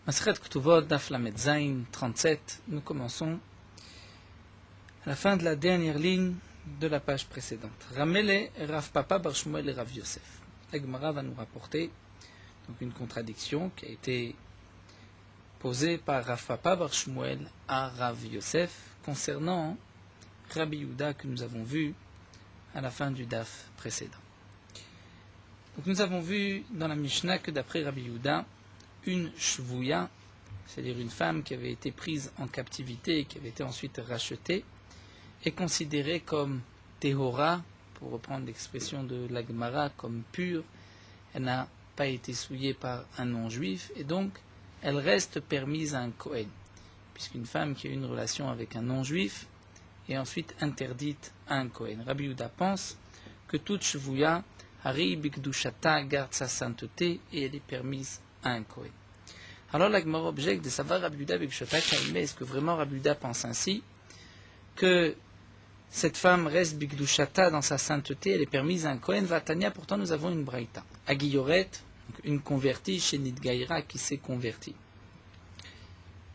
Masechet Ketuvot, Daf Lamed Zayin 37, nous commençons à la fin de la dernière ligne de la page précédente. Ramele Rav Papa Bar Shmuel et Rav Yosef. La Gemara va nous rapporter donc une contradiction qui a été posée par Rav Papa Bar Shmuel à Rav Yosef concernant Rabbi Yehuda que nous avons vu à la fin du Daf précédent. Donc nous avons vu dans la Mishnah que d'après Rabbi Yehuda, une shvouya, c'est-à-dire une femme qui avait été prise en captivité et qui avait été ensuite rachetée, est considérée comme tehora, pour reprendre l'expression de la Gemara, comme pure. Elle n'a pas été souillée par un non-juif et donc elle reste permise à un Kohen, puisqu'une femme qui a eu une relation avec un non-juif est ensuite interdite à un Kohen. Rabbi Yehuda pense que toute shvouya, Hari Bikdushata, garde sa sainteté et elle est permise à un Kohen. Alors la Gemara objecte de savoir Rabbi Yehuda Bikdushata Kaimé, est-ce que vraiment Rabbi Yehuda pense ainsi, que cette femme reste Bikdushata dans sa sainteté, elle est permise à un Kohen. Vatania, pourtant nous avons une braïta. Agiyoret, une convertie chez Nidgaïra qui s'est convertie.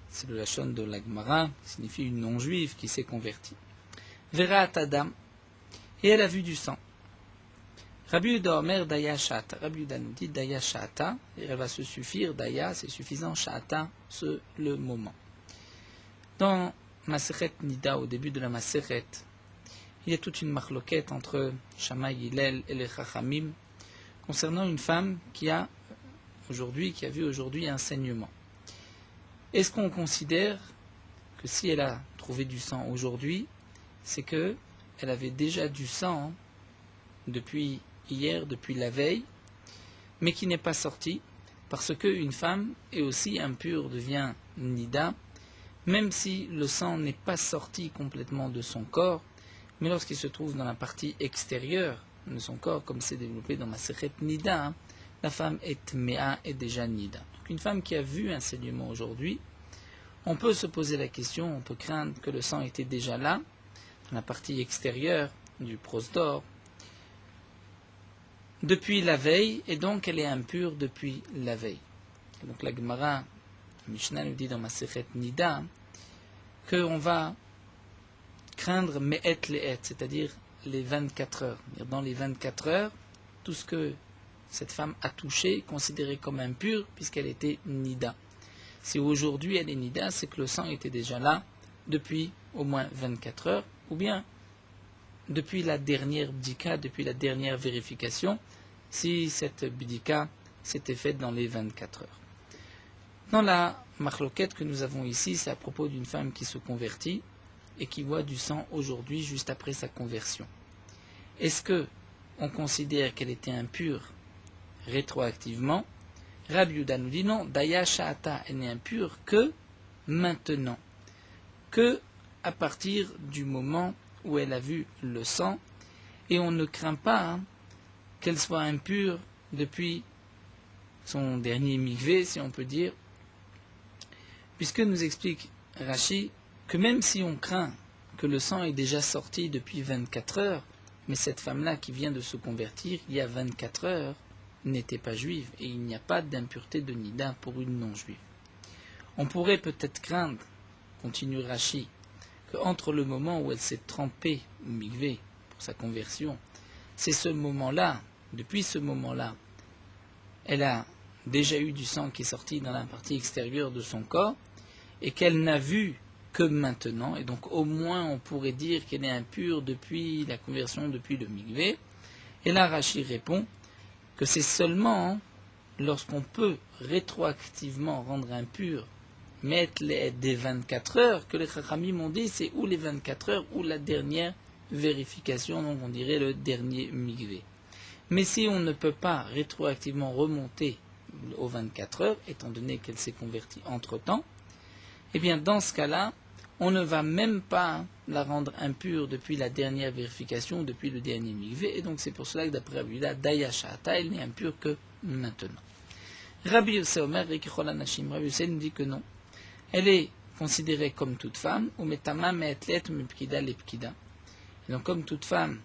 C'est le lachon de la Gemara, qui signifie une non-juive qui s'est convertie. Vera Atadam, et elle a vu du sang. Rabbi Yehuda Omer Daya Shata. Rabbi Yehuda nous dit Daya Shata, et elle va se suffire, Daya, c'est suffisant, Shata, c'est le moment. Dans Masechet Nida, au début de la Masechet, il y a toute une marloquette entre Shammai Hillel et les Chachamim concernant une femme qui a vu aujourd'hui un saignement. Est-ce qu'on considère que si elle a trouvé du sang aujourd'hui, c'est que elle avait déjà du sang depuis hier, depuis la veille, mais qui n'est pas sorti, parce qu'une femme est aussi impure, devient nida, même si le sang n'est pas sorti complètement de son corps, mais lorsqu'il se trouve dans la partie extérieure de son corps, comme c'est développé dans Masechet Nida, la femme est méa, est déjà nida. Donc une femme qui a vu un saignement aujourd'hui, on peut se poser la question, on peut craindre que le sang était déjà là, dans la partie extérieure du prosdor, depuis la veille, et donc elle est impure depuis la veille. Donc la Gemara, Mishnah nous dit dans Masechet Nida, qu'on va craindre me'et le'et, c'est-à-dire les 24 heures. Dans les 24 heures, tout ce que cette femme a touché est considéré comme impur puisqu'elle était nida. Si aujourd'hui elle est nida, c'est que le sang était déjà là depuis au moins 24 heures, ou bien depuis la dernière bdika, depuis la dernière vérification, si cette bdika s'était faite dans les 24 heures. Dans la marloquette que nous avons ici, c'est à propos d'une femme qui se convertit et qui voit du sang aujourd'hui, juste après sa conversion. Est-ce que on considère qu'elle était impure rétroactivement? Rabbi Yehuda nous dit non, Daya Sha'ata, elle n'est impure que maintenant, que à partir du moment où elle a vu le sang, et on ne craint pas qu'elle soit impure depuis son dernier mikvé, si on peut dire, puisque nous explique Rashi que même si on craint que le sang est déjà sorti depuis 24 heures, mais cette femme-là qui vient de se convertir il y a 24 heures n'était pas juive, et il n'y a pas d'impureté de nida pour une non-juive. On pourrait peut-être craindre, continue Rashi, qu'entre le moment où elle s'est trempée au mikvé pour sa conversion, c'est ce moment-là, depuis ce moment-là, elle a déjà eu du sang qui est sorti dans la partie extérieure de son corps, et qu'elle n'a vu que maintenant, et donc au moins on pourrait dire qu'elle est impure depuis la conversion, depuis le mikvé. Et là Rashi répond que c'est seulement lorsqu'on peut rétroactivement rendre impur, mettre les des 24 heures, que les Chachamim m'ont dit c'est ou les 24 heures ou la dernière vérification, donc on dirait le dernier mikvé. Mais si on ne peut pas rétroactivement remonter aux 24 heures, étant donné qu'elle s'est convertie entre-temps, eh bien dans ce cas-là, on ne va même pas la rendre impure depuis la dernière vérification, depuis le dernier mikvé, et donc c'est pour cela que d'après Rabbi Yehuda, Daya Sha'ata, elle n'est impure que maintenant. Rabbi Yosef Omer, Rikichol Anashim, Rabbi Yosef nous dit que non, elle est considérée comme toute femme, ou metama me'etlet mepkida lepkida. Et donc comme toute femme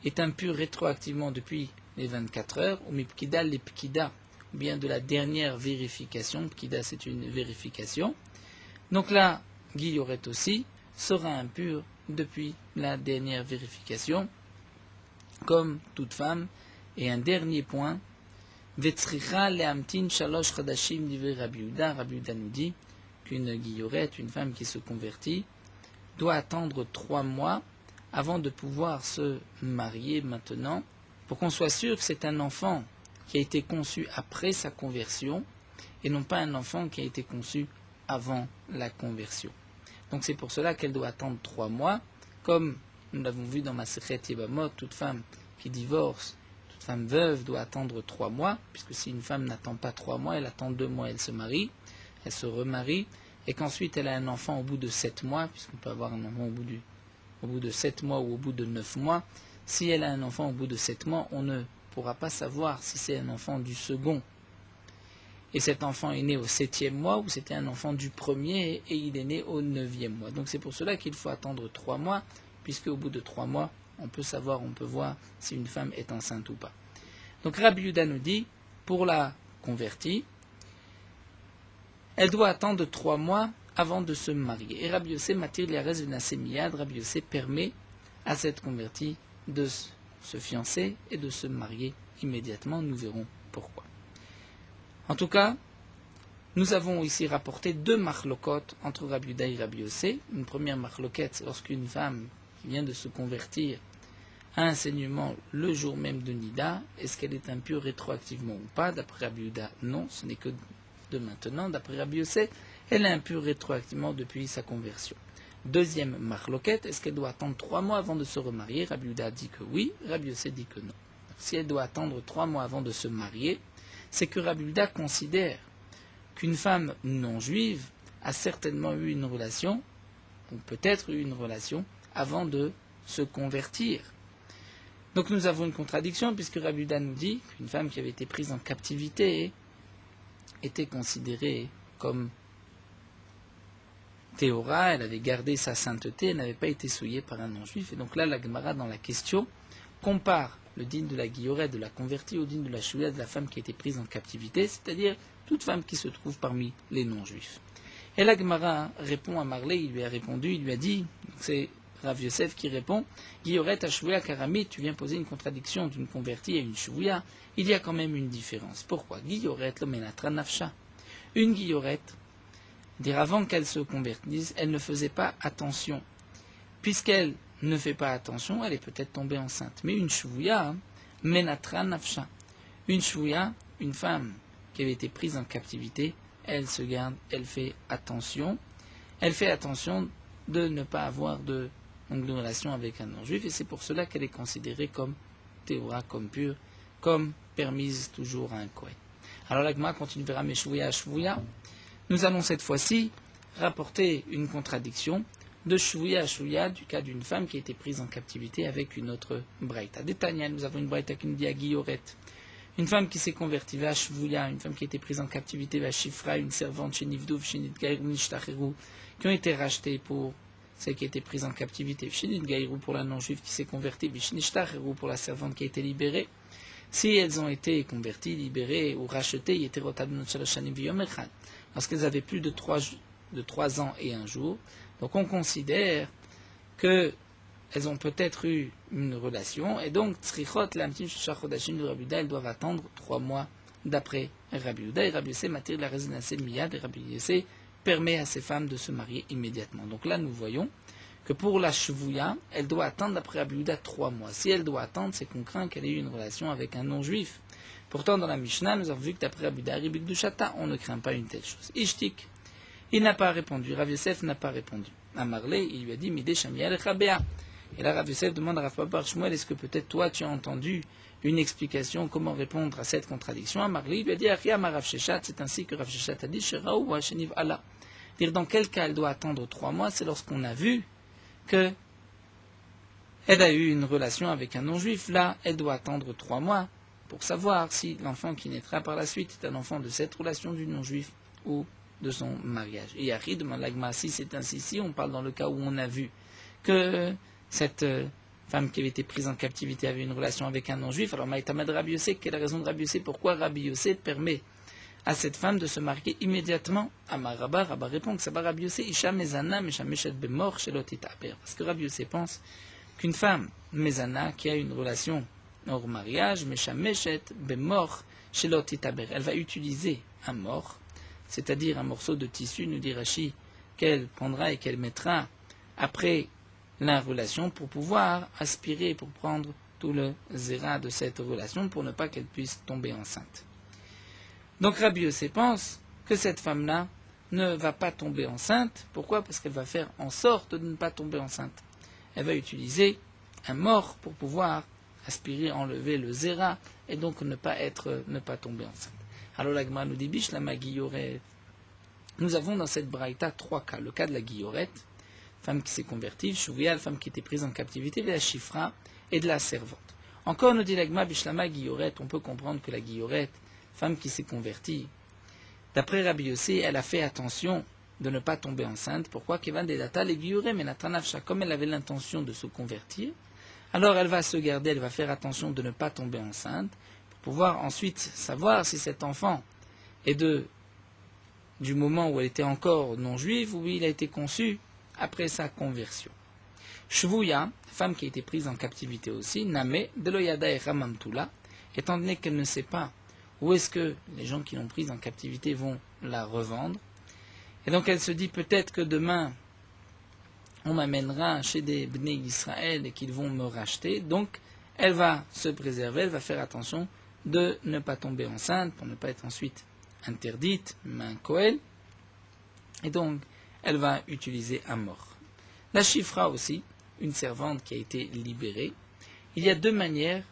est impure rétroactivement depuis les 24 heures, ou mepkida lepkida, bien de la dernière vérification. Pkida, c'est une vérification. Donc là, Guilloret aussi sera impure depuis la dernière vérification, comme toute femme. Et un dernier point, Vetzricha leamtin shalosh chadashim divrei Rabbi Yehuda. Rabbi Yehuda nous dit qu'une guillorette, une femme qui se convertit, doit attendre 3 mois avant de pouvoir se marier maintenant, pour qu'on soit sûr que c'est un enfant qui a été conçu après sa conversion et non pas un enfant qui a été conçu avant la conversion. Donc c'est pour cela qu'elle doit attendre 3 mois, comme nous l'avons vu dans Masechet Yebamot, toute femme qui divorce, toute femme veuve doit attendre 3 mois, puisque si une femme n'attend pas 3 mois, elle attend 2 mois, elle se marie, elle se remarie, et qu'ensuite elle a un enfant au bout de 7 mois, puisqu'on peut avoir un enfant au bout de 7 mois ou au bout de 9 mois. Si elle a un enfant au bout de 7 mois, on ne pourra pas savoir si c'est un enfant du second et cet enfant est né au 7e mois ou c'était un enfant du premier et il est né au 9e mois. Donc c'est pour cela qu'il faut attendre 3 mois, puisque au bout de 3 mois, on peut voir si une femme est enceinte ou pas. Donc Rabbi Yehuda nous dit, pour la convertie, elle doit attendre 3 mois avant de se marier. Et Rabbi Yossé matir liarez venasé miyad, Rabbi Yossé permet à cette convertie de se fiancer et de se marier immédiatement. Nous verrons pourquoi. En tout cas, nous avons ici rapporté 2 marlokot entre Rabbi Yehuda et Rabbi Yossé. Une première marloquette, c'est lorsqu'une femme qui vient de se convertir a un saignement le jour même de Nida, est-ce qu'elle est impure rétroactivement ou pas? D'après Rabbi Yehuda, non, ce n'est que de maintenant. D'après Rabbi Yossé, elle est impure rétroactivement depuis sa conversion. Deuxième marloquette, est-ce qu'elle doit attendre 3 mois avant de se remarier? Rabbi Yehuda dit que oui, Rabbi Yossé dit que non. Si elle doit attendre 3 mois avant de se marier, c'est que Rabbi Yehuda considère qu'une femme non juive a certainement eu une relation, ou peut-être eu une relation, avant de se convertir. Donc nous avons une contradiction, puisque Rabbi Yehuda nous dit qu'une femme qui avait été prise en captivité était considérée comme Théora, elle avait gardé sa sainteté, elle n'avait pas été souillée par un non-juif. Et donc là, la Gemara, dans la question, compare le dîn de la guilloret, de la convertie, au dîn de la chouïa, de la femme qui a été prise en captivité, c'est-à-dire toute femme qui se trouve parmi les non-juifs. Et la Gemara répond à Marley, il lui a répondu, il lui a dit, c'est Rav Yosef qui répond, guilloret à chouïa karamit, tu viens poser une contradiction d'une convertie à une chouïa, il y a quand même une différence. Pourquoi? Guilloret lo menatra nafsha. Une guillorette, dire avant qu'elle se convertisse, elle ne faisait pas attention. Puisqu'elle ne fait pas attention, elle est peut-être tombée enceinte. Mais une chouïa, menatra nafsha. Une chouïa, une femme qui avait été prise en captivité, elle se garde, elle fait attention. Elle fait attention de ne pas avoir de relation avec un non-juif, et c'est pour cela qu'elle est considérée comme théora, comme pure, comme permise toujours à un kohen. Alors l'agma continue vers Meshouya à Shvouya. Nous allons cette fois-ci rapporter une contradiction de Shvouya à Shvouya du cas d'une femme qui a été prise en captivité avec une autre braïta. Détania, nous avons une braïta qui nous dit à Guilloret. Une femme qui s'est convertie vers Shvouya, une femme qui a été prise en captivité vers Shifra, une servante chez Nivdouv, chez Nidgaïrou, Nishtacherou, qui ont été rachetées pour celle qui a été prise en captivité, chez Nidgaïrou pour la non-juive qui s'est convertie, chez Nishtacherou pour la servante qui a été libérée. Si elles ont été converties, libérées ou rachetées, lorsqu'elles avaient plus de 3 ans et 1 jour, donc on considère qu'elles ont peut-être eu une relation, et donc elles doivent attendre 3 mois d'après Rabbi Yehuda, et Rabbi Yossé matir la résidence miyad, et Rabbi Yossé permet à ces femmes de se marier immédiatement. Donc là, nous voyons que pour la chevouya, elle doit attendre d'après Rabbi Yehuda 3 mois. Si elle doit attendre, c'est qu'on craint qu'elle ait eu une relation avec un non-juif. Pourtant, dans la Mishnah, nous avons vu que d'après Rabbi Yehuda, Ribik du Chata, on ne craint pas une telle chose. Ishtik, il n'a pas répondu. Rav Yosef n'a pas répondu. À Marley, il lui a dit Midé Shamiel Chabea. Et là, Rav Yosef demande à Rav Papa Shmuel, est-ce que peut-être toi tu as entendu une explication, comment répondre à cette contradiction? À Marley, il lui a dit Achia Rav Sheshat, c'est ainsi que Rav Sheshat a dit Sheraou wa Sheniv Allah. Dire dans quel cas elle doit attendre 3 mois, c'est lorsqu'on a vu qu'elle a eu une relation avec un non-juif. Là, elle doit attendre 3 mois pour savoir si l'enfant qui naîtra par la suite est un enfant de cette relation du non-juif ou de son mariage. Et Yahri demande l'agma, si c'est ainsi, si on parle dans le cas où on a vu que cette femme qui avait été prise en captivité avait une relation avec un non-juif, alors Maïtamad Rabbi Yossé, quelle est la raison de Rabbi Yossé? Pourquoi Rabbi Yossé permet à cette femme de se marier immédiatement. Amar Rabba, Rabba répond que ça va Rabbi Yossé, Isha mezana meshameshet bemor shelo titaber. Parce que Rabbi Yossé pense qu'une femme mezana qui a une relation hors mariage, meshameshet bemor shelo titaber, elle va utiliser un mort, c'est-à-dire un morceau de tissu, nous dit Rashi, qu'elle prendra et qu'elle mettra après la relation pour pouvoir aspirer, pour prendre tout le zéra de cette relation, pour ne pas qu'elle puisse tomber enceinte. Donc Rabbi Yossé pense que cette femme-là ne va pas tomber enceinte. Pourquoi? Parce qu'elle va faire en sorte de ne pas tomber enceinte. Elle va utiliser un mort pour pouvoir aspirer, enlever le zéra, et donc ne pas tomber enceinte. Alors la Gemara nous dit Bishlama Guilloret. Nous avons dans cette braïta 3 cas. Le cas de la Guillorette, femme qui s'est convertie, Shuvia, femme qui était prise en captivité, de la Chifra et de la servante. Encore nous dit la Gemara Bishlama Guillorette, on peut comprendre que la Guillorette, femme qui s'est convertie, d'après Rabbi Yossé, elle a fait attention de ne pas tomber enceinte. Pourquoi? Comme elle avait l'intention de se convertir, alors elle va se garder, elle va faire attention de ne pas tomber enceinte, pour pouvoir ensuite savoir si cet enfant est du moment où elle était encore non-juive ou il a été conçu après sa conversion. Shvuya, femme qui a été prise en captivité aussi, Name, Deloyada et Ramamtula, étant donné qu'elle ne sait pas où est-ce que les gens qui l'ont prise en captivité vont la revendre. Et donc elle se dit peut-être que demain, on m'amènera chez des Bnei Israël et qu'ils vont me racheter. Donc elle va se préserver, elle va faire attention de ne pas tomber enceinte, pour ne pas être ensuite interdite, un Kohen. Et donc elle va utiliser un mort. La Chifra aussi, une servante qui a été libérée. Il y a deux manières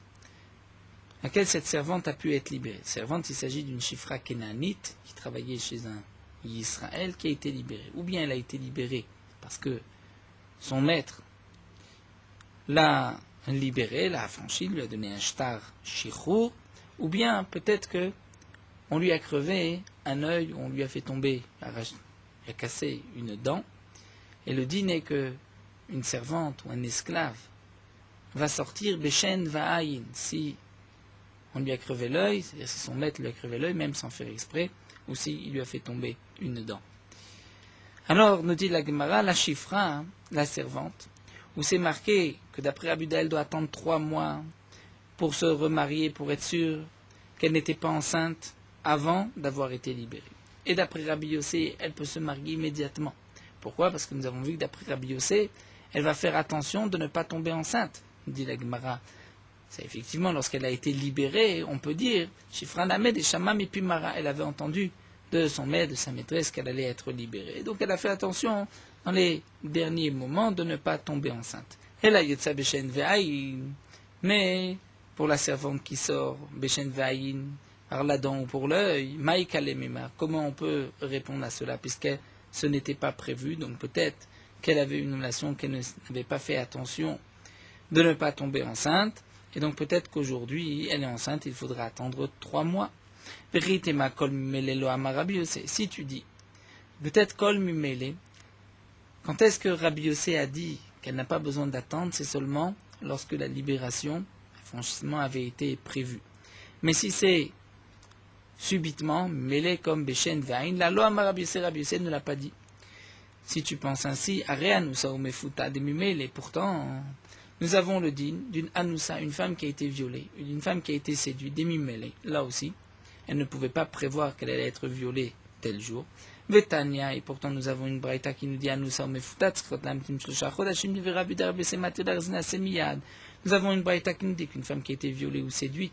laquelle cette servante a pu être libérée. Servante, il s'agit d'une Chifra kénanite qui travaillait chez un Israël qui a été libérée. Ou bien elle a été libérée parce que son maître l'a libérée, l'a affranchie, lui a donné un shtar shichur, ou bien peut-être que on lui a crevé un œil, on lui a fait tomber, il a cassé une dent, et le din est que une servante ou un esclave va sortir Beshen Va'ayin, si on lui a crevé l'œil, c'est-à-dire si son maître lui a crevé l'œil, même sans faire exprès, ou s'il lui a fait tomber une dent. Alors, nous dit la Gemara, la Chifra, la servante, où c'est marqué que d'après Abuda, elle doit attendre 3 mois pour se remarier, pour être sûre qu'elle n'était pas enceinte avant d'avoir été libérée. Et d'après Rabbi Yossé, elle peut se marier immédiatement. Pourquoi? Parce que nous avons vu que d'après Rabbi Yossé, elle va faire attention de ne pas tomber enceinte, dit la Gemara. C'est effectivement, lorsqu'elle a été libérée, on peut dire, Shifra Named et Shamam et Pimara, elle avait entendu de son maître, de sa maîtresse, qu'elle allait être libérée. Donc elle a fait attention, dans les derniers moments, de ne pas tomber enceinte. Elle a Yetsa Beshen Ve'ayin, mais pour la servante qui sort, Beshen Ve'ayin, par la dent ou pour l'œil, Maïkalemema, comment on peut répondre à cela, puisque ce n'était pas prévu, donc peut-être qu'elle avait une relation, qu'elle n'avait pas fait attention de ne pas tomber enceinte, et donc peut-être qu'aujourd'hui, elle est enceinte, il faudra attendre 3 mois. Si tu dis, peut-être Kol Mimele, quand est-ce que Rabbi Yossé a dit qu'elle n'a pas besoin d'attendre, c'est seulement lorsque la libération, le franchissement avait été prévu. Mais si c'est subitement, mêlé comme Beshen Vain, la loi Rabbi Yossé ne l'a pas dit. Si tu penses ainsi, Areanusa ou Mefuta de Mimele, pourtant, nous avons le din d'une Anoussa, une femme qui a été violée, une femme qui a été séduite, des Mimele, là aussi. Elle ne pouvait pas prévoir qu'elle allait être violée tel jour. Vetania, et pourtant nous avons une braïta qui nous dit Anoussa Mefutat, nous avons une braïta qui nous dit qu'une femme qui a été violée ou séduite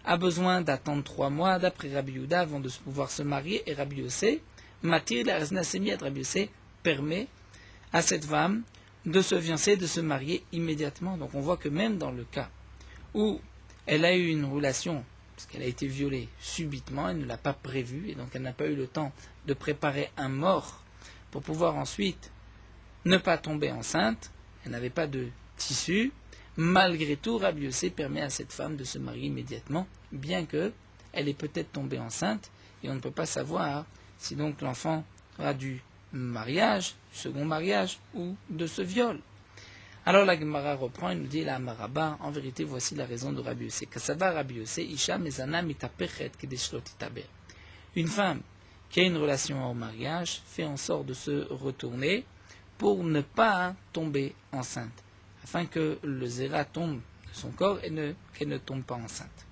a besoin d'attendre 3 mois d'après Rabbi Yehuda avant de pouvoir se marier, et Rabbi Yossé, Matir la Razna Semiyad, Rabbi Yossé permet à cette femme de se fiancer, de se marier immédiatement. Donc on voit que même dans le cas où elle a eu une relation, parce qu'elle a été violée subitement, elle ne l'a pas prévu, et donc elle n'a pas eu le temps de préparer un mort pour pouvoir ensuite ne pas tomber enceinte, elle n'avait pas de tissu, malgré tout, Rabbi Yossé permet à cette femme de se marier immédiatement, bien que elle est peut-être tombée enceinte, et on ne peut pas savoir si donc l'enfant aura du mariage, second mariage, ou de ce viol. Alors la Gemara reprend et nous dit la Maraba, en vérité, voici la raison de Rabbi Yossé. Kasaba Rabbi Yossé, Isha mezana mitapechet kedesh lo titaber. une femme qui a une relation hors mariage fait en sorte de se retourner pour ne pas tomber enceinte, afin que le zéra tombe de son corps et qu'elle ne tombe pas enceinte.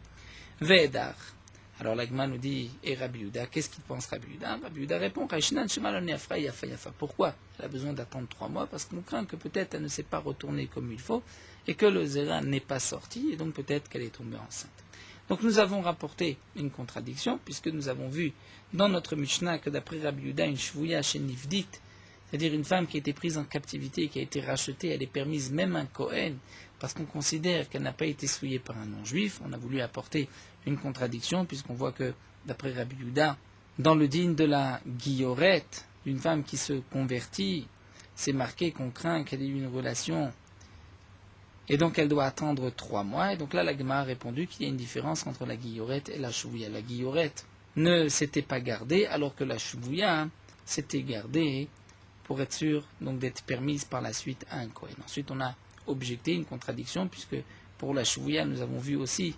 Ve'edar. Alors l'Agma nous dit, et Rabbi Yehuda, qu'est-ce qu'il pense Rabbi Yehuda? Rabbi Yehuda répond, pourquoi elle a besoin d'attendre 3 mois? Parce qu'on craint que peut-être elle ne s'est pas retournée comme il faut, et que le zéra n'est pas sorti, et donc peut-être qu'elle est tombée enceinte. Donc nous avons rapporté une contradiction, puisque nous avons vu dans notre Mishnah que d'après Rabbi Yehuda, une shvouya chez Nivdit, c'est-à-dire une femme qui a été prise en captivité, qui a été rachetée, elle est permise même un Kohen, parce qu'on considère qu'elle n'a pas été souillée par un non-juif. On a voulu apporter une contradiction, puisqu'on voit que, d'après Rabbi Yehuda, dans le digne de la guillorette, d'une femme qui se convertit, c'est marqué qu'on craint qu'elle ait eu une relation, et donc elle doit attendre 3 mois. Et donc là, la Gemara a répondu qu'il y a une différence entre la guillorette et la shvouya. La guillorette ne s'était pas gardée, alors que la shvouya s'était gardée pour être sûr donc d'être permise par la suite à un Kohen. Ensuite, on a objecté une contradiction, puisque pour la shvouya, nous avons vu aussi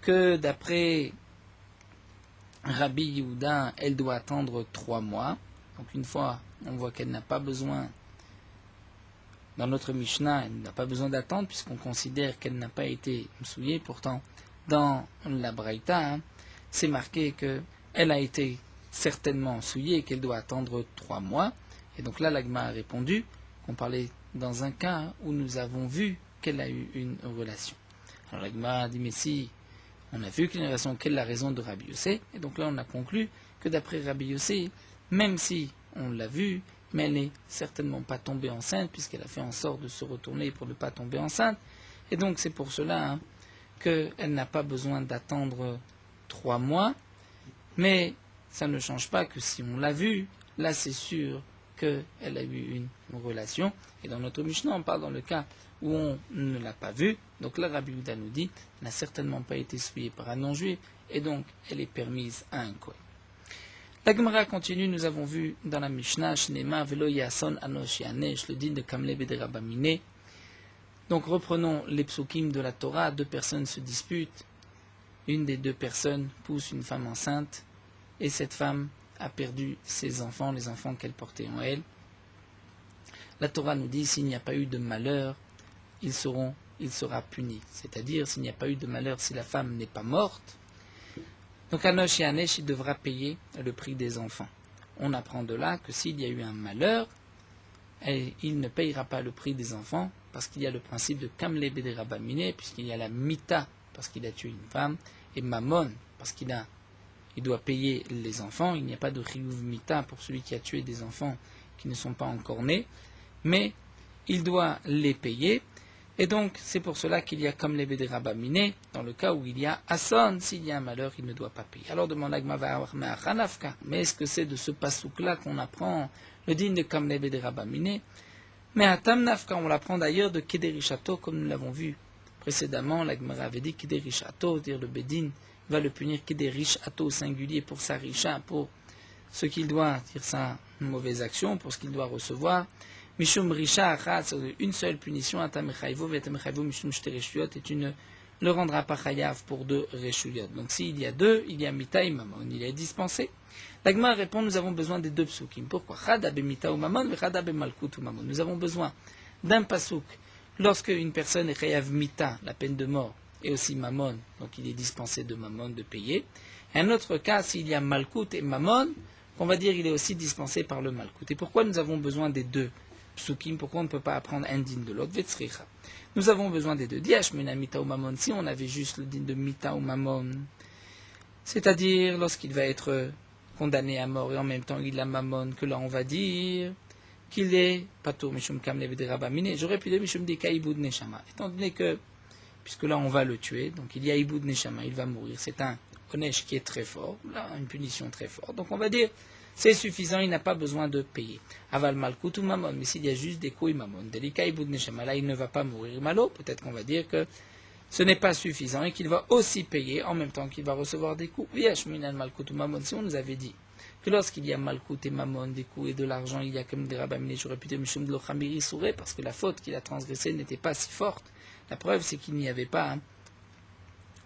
que d'après Rabbi Yehuda, elle doit attendre 3 mois. Donc une fois, on voit qu'elle n'a pas besoin, dans notre Mishnah, elle n'a pas besoin d'attendre, puisqu'on considère qu'elle n'a pas été souillée. Pourtant, dans la Braïta, c'est marqué qu'elle a été certainement souillée et qu'elle doit attendre 3 mois. Et donc là, l'Agma a répondu qu'on parlait dans un cas où nous avons vu qu'elle a eu une relation. Alors l'Agma a dit, mais si on a vu qu'il y a une relation, quelle est la raison de Rabbi Yossé? Et donc là, on a conclu que d'après Rabbi Yossé, même si on l'a vu, mais elle n'est certainement pas tombée enceinte, puisqu'elle a fait en sorte de se retourner pour ne pas tomber enceinte. Et donc c'est pour cela qu'elle n'a pas besoin d'attendre 3 mois. Mais ça ne change pas que si on l'a vu, là c'est sûr qu'elle a eu une relation. Et dans notre Mishnah, on parle dans le cas où on ne l'a pas vue. Donc là, Rabbi Yehuda nous dit, elle n'a certainement pas été souillée par un non-juif, et donc elle est permise à un Kohen. La Gemara continue, nous avons vu dans la Mishnah, Shnema velo yason anosh yanesh, le din de Kamle Bederabamine. Donc reprenons les psukim de la Torah, 2 personnes se disputent, une des 2 personnes pousse une femme enceinte, et cette femme a perdu ses enfants, les enfants qu'elle portait en elle. La Torah nous dit, s'il n'y a pas eu de malheur, il sera puni. C'est-à-dire, s'il n'y a pas eu de malheur, si la femme n'est pas morte, donc Anosh et Anesh, il devra payer le prix des enfants. On apprend de là que s'il y a eu un malheur, il ne payera pas le prix des enfants, parce qu'il y a le principe de Kamle Bederabamine, puisqu'il y a la Mita, parce qu'il a tué une femme, et Mammon, parce qu'il doit payer les enfants. Il n'y a pas de Chiyuv Mita pour celui qui a tué des enfants qui ne sont pas encore nés, mais il doit les payer. Et donc, c'est pour cela qu'il y a comme les Bederabamine, dans le cas où il y a Asson, s'il y a un malheur, il ne doit pas payer. Alors demande l'Agma, mais est-ce que c'est de ce pasouk-là qu'on apprend le digne de comme les Bederabamine? Mais à Tamnafka, on l'apprend d'ailleurs de Kederishato, comme nous l'avons vu précédemment. L'Agma avait dit Kederishato, dire le Bedin va le punir Kederishato au singulier pour sa richa, pour ce qu'il doit, dire sa mauvaise action, pour ce qu'il doit recevoir. Mishum Risha Achat, une seule punition, Atamechayvo, Vetamechayvo, Mishum Shtereshuyot, et tu ne le rendras pas chayav pour 2 reshuyot. Donc s'il y a 2, il y a Mita et Mammon, il est dispensé. L'Agma répond, nous avons besoin des 2 psukim. Pourquoi? Chada be Mita ou Mammon, Chada be Malkut ou Mammon. Nous avons besoin d'un pasuk lorsque une personne est chayav Mita, la peine de mort, et aussi Mammon, donc il est dispensé de Mammon de payer. Et un autre cas, s'il y a Malkut et Mammon, on va dire il est aussi dispensé par le Malkut. Et pourquoi nous avons besoin des 2 psukim? Pourquoi on ne peut pas apprendre un din de l'autre? Vetzricha. Nous avons besoin des 2. Diashmena Mita ou Mammon. Si on avait juste le din de Mita ou Mammon, c'est-à-dire lorsqu'il va être condamné à mort et en même temps il a Mammon, que là on va dire qu'il est Patour Mishum Kamle Bederabamine. J'aurais pu dire Mishum Deka Ibud Neshama. Étant donné que, puisque là on va le tuer, donc il y a Ibud Neshama, il va mourir. C'est un Onesh qui est très fort, là une punition très forte. Donc on va dire c'est suffisant, il n'a pas besoin de payer. Aval Malkut ou Mammon, mais s'il y a juste des coups Mammon, Delika Ibud Neshama, là il ne va pas mourir malo, peut-être qu'on va dire que ce n'est pas suffisant et qu'il va aussi payer en même temps qu'il va recevoir des coups. Viashminan Malkut ou Mammon, si on nous avait dit que lorsqu'il y a Malkut et Mammon, des coups et de l'argent, il y a comme des Rabamine, j'aurais pu dire Mishum de l'Ochamiri Souré, parce que la faute qu'il a transgressée n'était pas si forte. La preuve, c'est qu'il n'y avait pas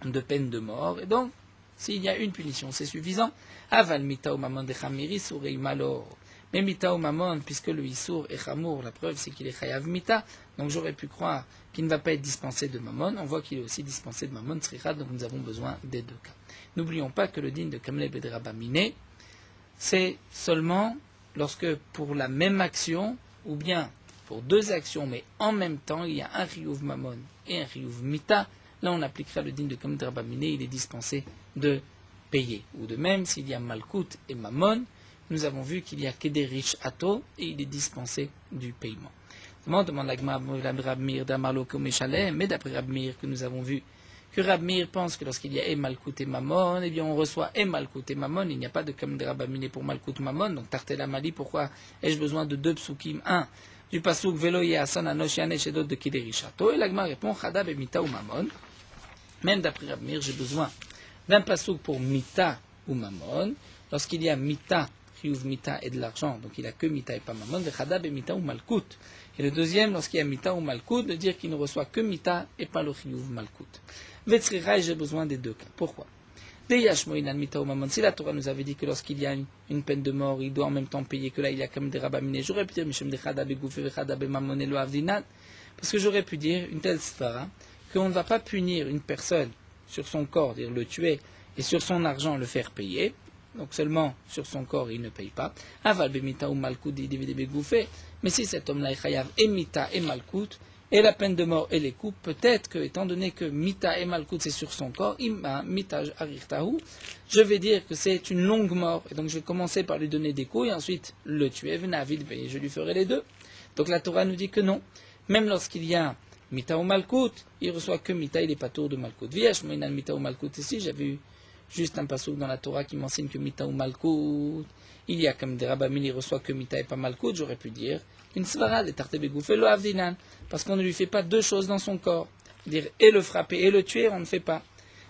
de peine de mort, et donc S'il y a une punition, c'est suffisant. Aval mita ou mamon de chamiri surei malor. Mais mita ou mamon, puisque le issour est chamour, la preuve c'est qu'il est chayav mita, donc j'aurais pu croire qu'il ne va pas être dispensé de mamon. On voit qu'il est aussi dispensé de mamon sricha, donc nous avons besoin des deux cas. N'oublions pas que le din de Kamle Bedrabamine, c'est seulement lorsque pour la même action, ou bien pour deux actions, mais en même temps, il y a un riyuv mamon et un riyuv mita. Là, on appliquera le din de Kamle Bedrabamine, il est dispensé de payer. Ou de même, s'il y a malkout et mamon, nous avons vu qu'il y a kederish ato et il est dispensé du paiement. Demande l'agma Rabmir d'Amarlo Komeshale, mais d'après Rabmir que nous avons vu que Rabmir pense que lorsqu'il y a malkout et mamon, eh bien on reçoit malkout et mamon, il n'y a pas de Kamle Bedrabamine pour malkout mamon, donc tartela mali, pourquoi ai-je besoin de deux psukim? Un, du pasuk velo yasan anosh yanesh et d'autres de kederish ato, et l'agma répond chadab et mita ou mamon. Même d'après Rabmir, j'ai besoin d'un pasouk pour mita ou mamon. Lorsqu'il y a mita, chiyuv mita et de l'argent, donc il n'a que mita et pas mamon, vechadab et mita ou malkout. Et le deuxième, lorsqu'il y a mita ou malkout, de dire qu'il ne reçoit que mita et pas le chiyuv malkout. Vetzrirai, j'ai besoin des deux cas. Pourquoi? Mita ou mamon. Si la Torah nous avait dit que lorsqu'il y a une peine de mort, il doit en même temps payer, que là il y a comme des rabamine, j'aurais pu dire Mishem de chadab et goufé vechadab et mamon et lo avdinan, parce que j'aurais pu dire une telle svara, qu'on ne va pas punir une personne sur son corps, dire le tuer, et sur son argent le faire payer, donc seulement sur son corps il ne paye pas. Aval bemita ou malkout gouffé, mais si cet homme-là est chayav et mita et malkout, et la peine de mort et les coups, peut-être que, étant donné que mita et malkout c'est sur son corps, imma mita arirtahu, je vais dire que c'est une longue mort, et donc je vais commencer par lui donner des coups, et ensuite le tuer, venavid, et je lui ferai les deux. Donc la Torah nous dit que non, même lorsqu'il y a mita ou malkout, il reçoit que mita, il n'est pas tour de malkout. Viash moinan mita ou malkout ici, j'avais eu juste un passouk dans la Torah qui m'enseigne que mita ou malkout, il y a comme des rabamines, il reçoit que mita et pas malkout, j'aurais pu dire une svara de tarte begoufé lo avdinan, parce qu'on ne lui fait pas deux choses dans son corps, dire et le frapper et le tuer, on ne fait pas.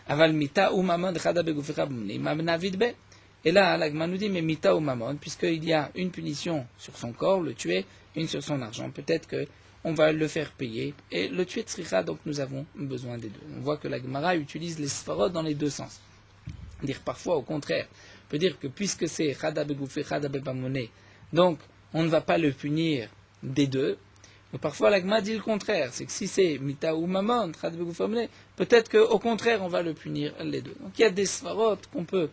Aval mita ou mamon de chada begoufé rabamine, mamnavid be. Et là, l'agma nous dit mais mita ou mamon, puisqu'il y a une punition sur son corps, le tuer, une sur son argent, peut-être que on va le faire payer, et le tuer tzricha, donc nous avons besoin des deux. On voit que la Gemara utilise les sfarot dans les deux sens. Dire parfois au contraire, on peut dire que puisque c'est chada begoufé, chada bebamone, donc on ne va pas le punir des deux. Mais parfois la Gemara dit le contraire, c'est que si c'est mita ou mamon, chada begoufé bamone, peut-être qu'au contraire on va le punir les deux. Donc il y a des sfarot qu'on peut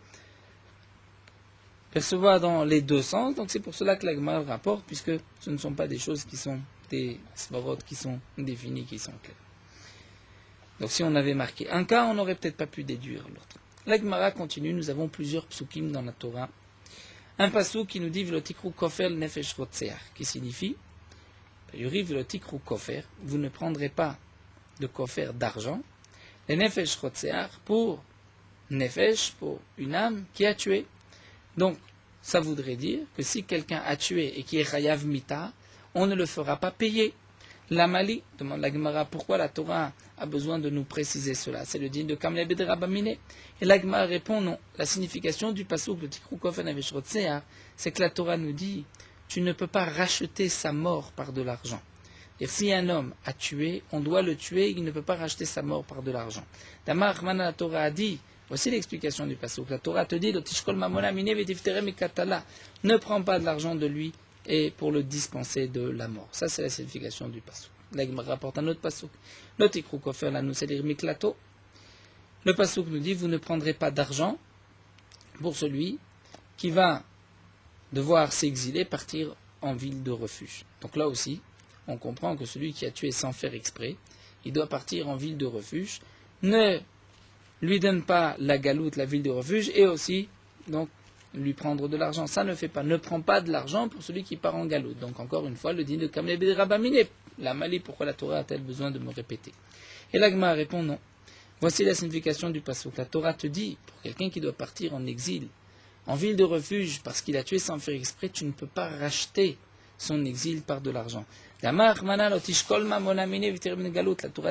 percevoir dans les deux sens, donc c'est pour cela que la Gemara rapporte, puisque ce ne sont pas des choses qui sont des svarot qui sont définis, qui sont clairs. Donc si on avait marqué un cas, on n'aurait peut-être pas pu déduire l'autre. La Gemara continue, nous avons plusieurs psukim dans la Torah. Un pasuk qui nous dit Velotikru kofer nefesh rotseach, qui signifie Velotikru kofer, vous ne prendrez pas de kofer d'argent, les nefesh rotseach pour nefesh, pour une âme qui a tué. Donc ça voudrait dire que si quelqu'un a tué et qui est chayav mita, on ne le fera pas payer. La Mali, demande la Gemara, pourquoi la Torah a besoin de nous préciser cela? C'est le din de Kamle Bedrabamine. Et la Gemara répond non. La signification du pasuk, le Tikru Kofen Aveshrotseah, c'est que la Torah nous dit, tu ne peux pas racheter sa mort par de l'argent. Et si un homme a tué, on doit le tuer, il ne peut pas racheter sa mort par de l'argent. Damar Mana, la Torah a dit, voici l'explication du pasuk. La Torah te dit, ne prends pas de l'argent de lui, et pour le dispenser de la mort. Ça, c'est la signification du pasuk. Là, il me rapporte un autre pasuk. Le tikru kofer la nous, c'est-à-dire miklato. Le pasuk nous dit, vous ne prendrez pas d'argent pour celui qui va devoir s'exiler, partir en ville de refuge. Donc là aussi, on comprend que celui qui a tué sans faire exprès, il doit partir en ville de refuge. Ne lui donne pas la galoute, la ville de refuge, et aussi, donc, lui prendre de l'argent. Ça ne fait pas. Ne prends pas de l'argent pour celui qui part en galoute. Donc encore une fois, le din de Kamle Bedrabamine. La Mali, pourquoi la Torah a-t-elle besoin de me répéter? Et la Gemara répond non. Voici la signification du pasuk. La Torah te dit, pour quelqu'un qui doit partir en exil, en ville de refuge, parce qu'il a tué sans faire exprès, tu ne peux pas racheter son exil par de l'argent. La Torah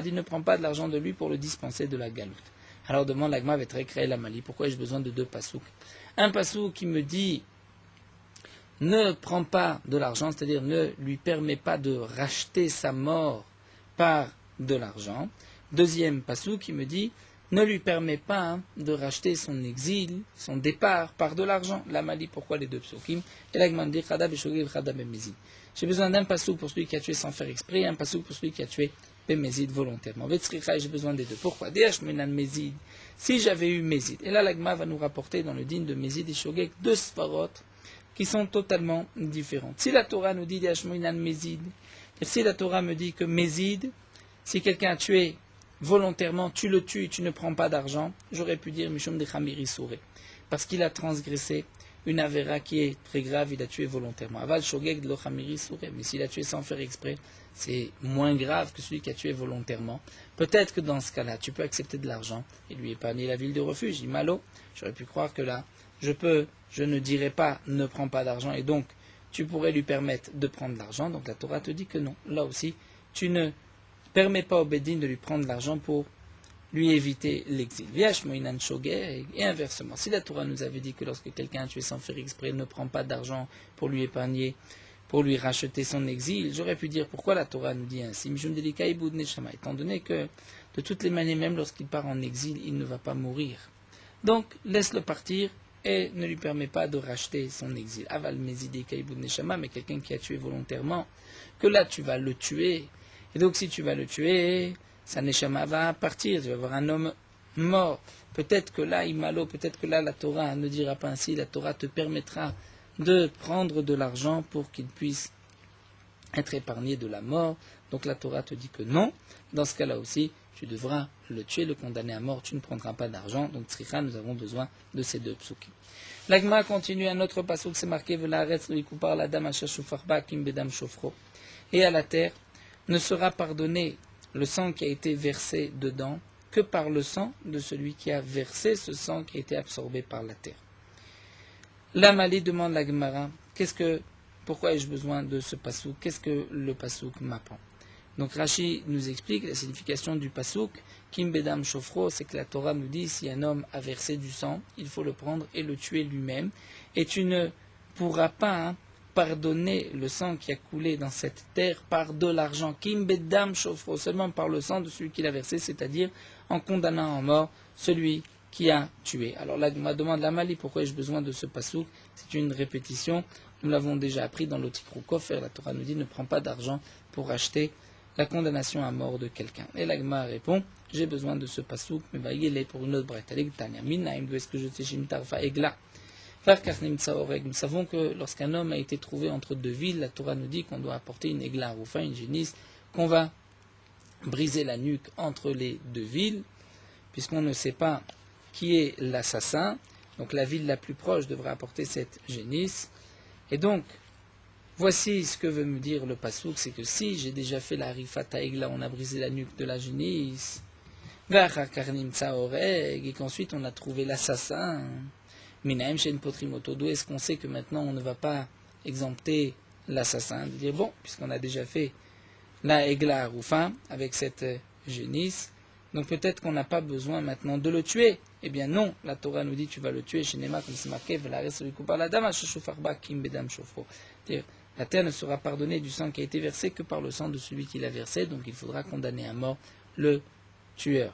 dit ne prends pas de l'argent de lui pour le dispenser de la galoute. Alors demande la Gemara, va créer la Mali. Pourquoi ai-je besoin de deux pasuk? Un pasuk qui me dit ne prends pas de l'argent, c'est-à-dire ne lui permet pas de racheter sa mort par de l'argent. Deuxième pasuk qui me dit ne lui permet pas de racheter son exil, son départ par de l'argent. La Mali, pourquoi les deux psukim? Et là, il dit Khada b'shogeg v'chada b'mezid. J'ai besoin d'un pasouk pour celui qui a tué sans faire exprès, et un pasouk pour celui qui a tué b'mezid volontairement. Vetzricha, j'ai besoin des deux. Pourquoi? Mezid. Si j'avais eu Mezid. Et là, l'Agma va nous rapporter dans le din de Mezid et Shogeg deux sfarot qui sont totalement différentes. Si la Torah nous dit Deashmoinan Mezid, et si la Torah me dit que Mezid, si quelqu'un a tué volontairement, tu le tues et tu ne prends pas d'argent, j'aurais pu dire Mishum de Khamiri Souré, parce qu'il a transgressé une avéra qui est très grave, il a tué volontairement. Aval Shogeg de lo Khamiri Souré, mais s'il a tué sans faire exprès, c'est moins grave que celui qui a tué volontairement. Peut-être que dans ce cas-là, tu peux accepter de l'argent et lui épargner la ville de refuge. Imalo, j'aurais pu croire que là, je ne dirais pas ne prends pas d'argent et donc tu pourrais lui permettre de prendre l'argent. Donc la Torah te dit que non. Là aussi, tu ne permets pas au Bédine de lui prendre l'argent pour lui éviter l'exil. Et inversement, si la Torah nous avait dit que lorsque quelqu'un a tué sans faire exprès, ne prend pas d'argent pour lui épargner, pour lui racheter son exil, j'aurais pu dire pourquoi la Torah nous dit ainsi. Étant donné que de toutes les manières, même lorsqu'il part en exil, il ne va pas mourir. Donc laisse-le partir et ne lui permet pas de racheter son exil. Aval mezidi kaibud neshama, mais quelqu'un qui a tué volontairement, que là tu vas le tuer. Et donc si tu vas le tuer, sa neshama va partir, tu vas avoir un homme mort. Peut-être que là, imalo, peut-être que là la Torah ne dira pas ainsi, la Torah te permettra de prendre de l'argent pour qu'il puisse être épargné de la mort. Donc la Torah te dit que non. Dans ce cas-là aussi, tu devras le tuer, le condamner à mort, tu ne prendras pas d'argent. Donc tzricha, nous avons besoin de ces deux psukim. L'Agma continue un autre pasuk, c'est marqué V'la'aretz lo yikupar l'adam asher shofarba kim bedam shofro. Et à la terre ne sera pardonné le sang qui a été versé dedans que par le sang de celui qui a versé ce sang qui a été absorbé par la terre. L'Amali demande la Gemara, pourquoi ai-je besoin de ce pasuk? Qu'est-ce que le pasuk m'apprend? Donc Rashi nous explique la signification du pasuk. Kim bedam shofro, c'est que la Torah nous dit si un homme a versé du sang, il faut le prendre et le tuer lui-même. Et tu ne pourras pas pardonner le sang qui a coulé dans cette terre par de l'argent. Kim bedam shofro, seulement par le sang de celui qui l'a versé, c'est-à-dire en condamnant à mort celui qui a tué. Alors là, on demande la Mali, pourquoi ai-je besoin de ce pasuk? C'est une répétition. Nous l'avons déjà appris dans l'Otikroukofer. La Torah nous dit ne prends pas d'argent pour acheter la condamnation à mort de quelqu'un. Et l'Agma répond, j'ai besoin de ce pasouk, mais il est pour une autre braïta. D'où est-ce que je sais Shimtarfa Egla? Nous savons que lorsqu'un homme a été trouvé entre deux villes, la Torah nous dit qu'on doit apporter une égla, ou une génisse, qu'on va briser la nuque entre les deux villes, puisqu'on ne sait pas qui est l'assassin. Donc la ville la plus proche devra apporter cette génisse. Et donc, voici ce que veut me dire le pasouk, c'est que si j'ai déjà fait la rifata egla, on a brisé la nuque de la génisse, et qu'ensuite on a trouvé l'assassin, minaim shen potrimoto, d'où est-ce qu'on sait que maintenant on ne va pas exempter l'assassin, de dire bon, puisqu'on a déjà fait la egla roufin avec cette génisse, donc peut-être qu'on n'a pas besoin maintenant de le tuer. Eh bien non, la Torah nous dit tu vas le tuer, chez Nema, comme c'est marqué, la terre ne sera pardonnée du sang qui a été versé que par le sang de celui qui l'a versé, donc il faudra condamner à mort le tueur.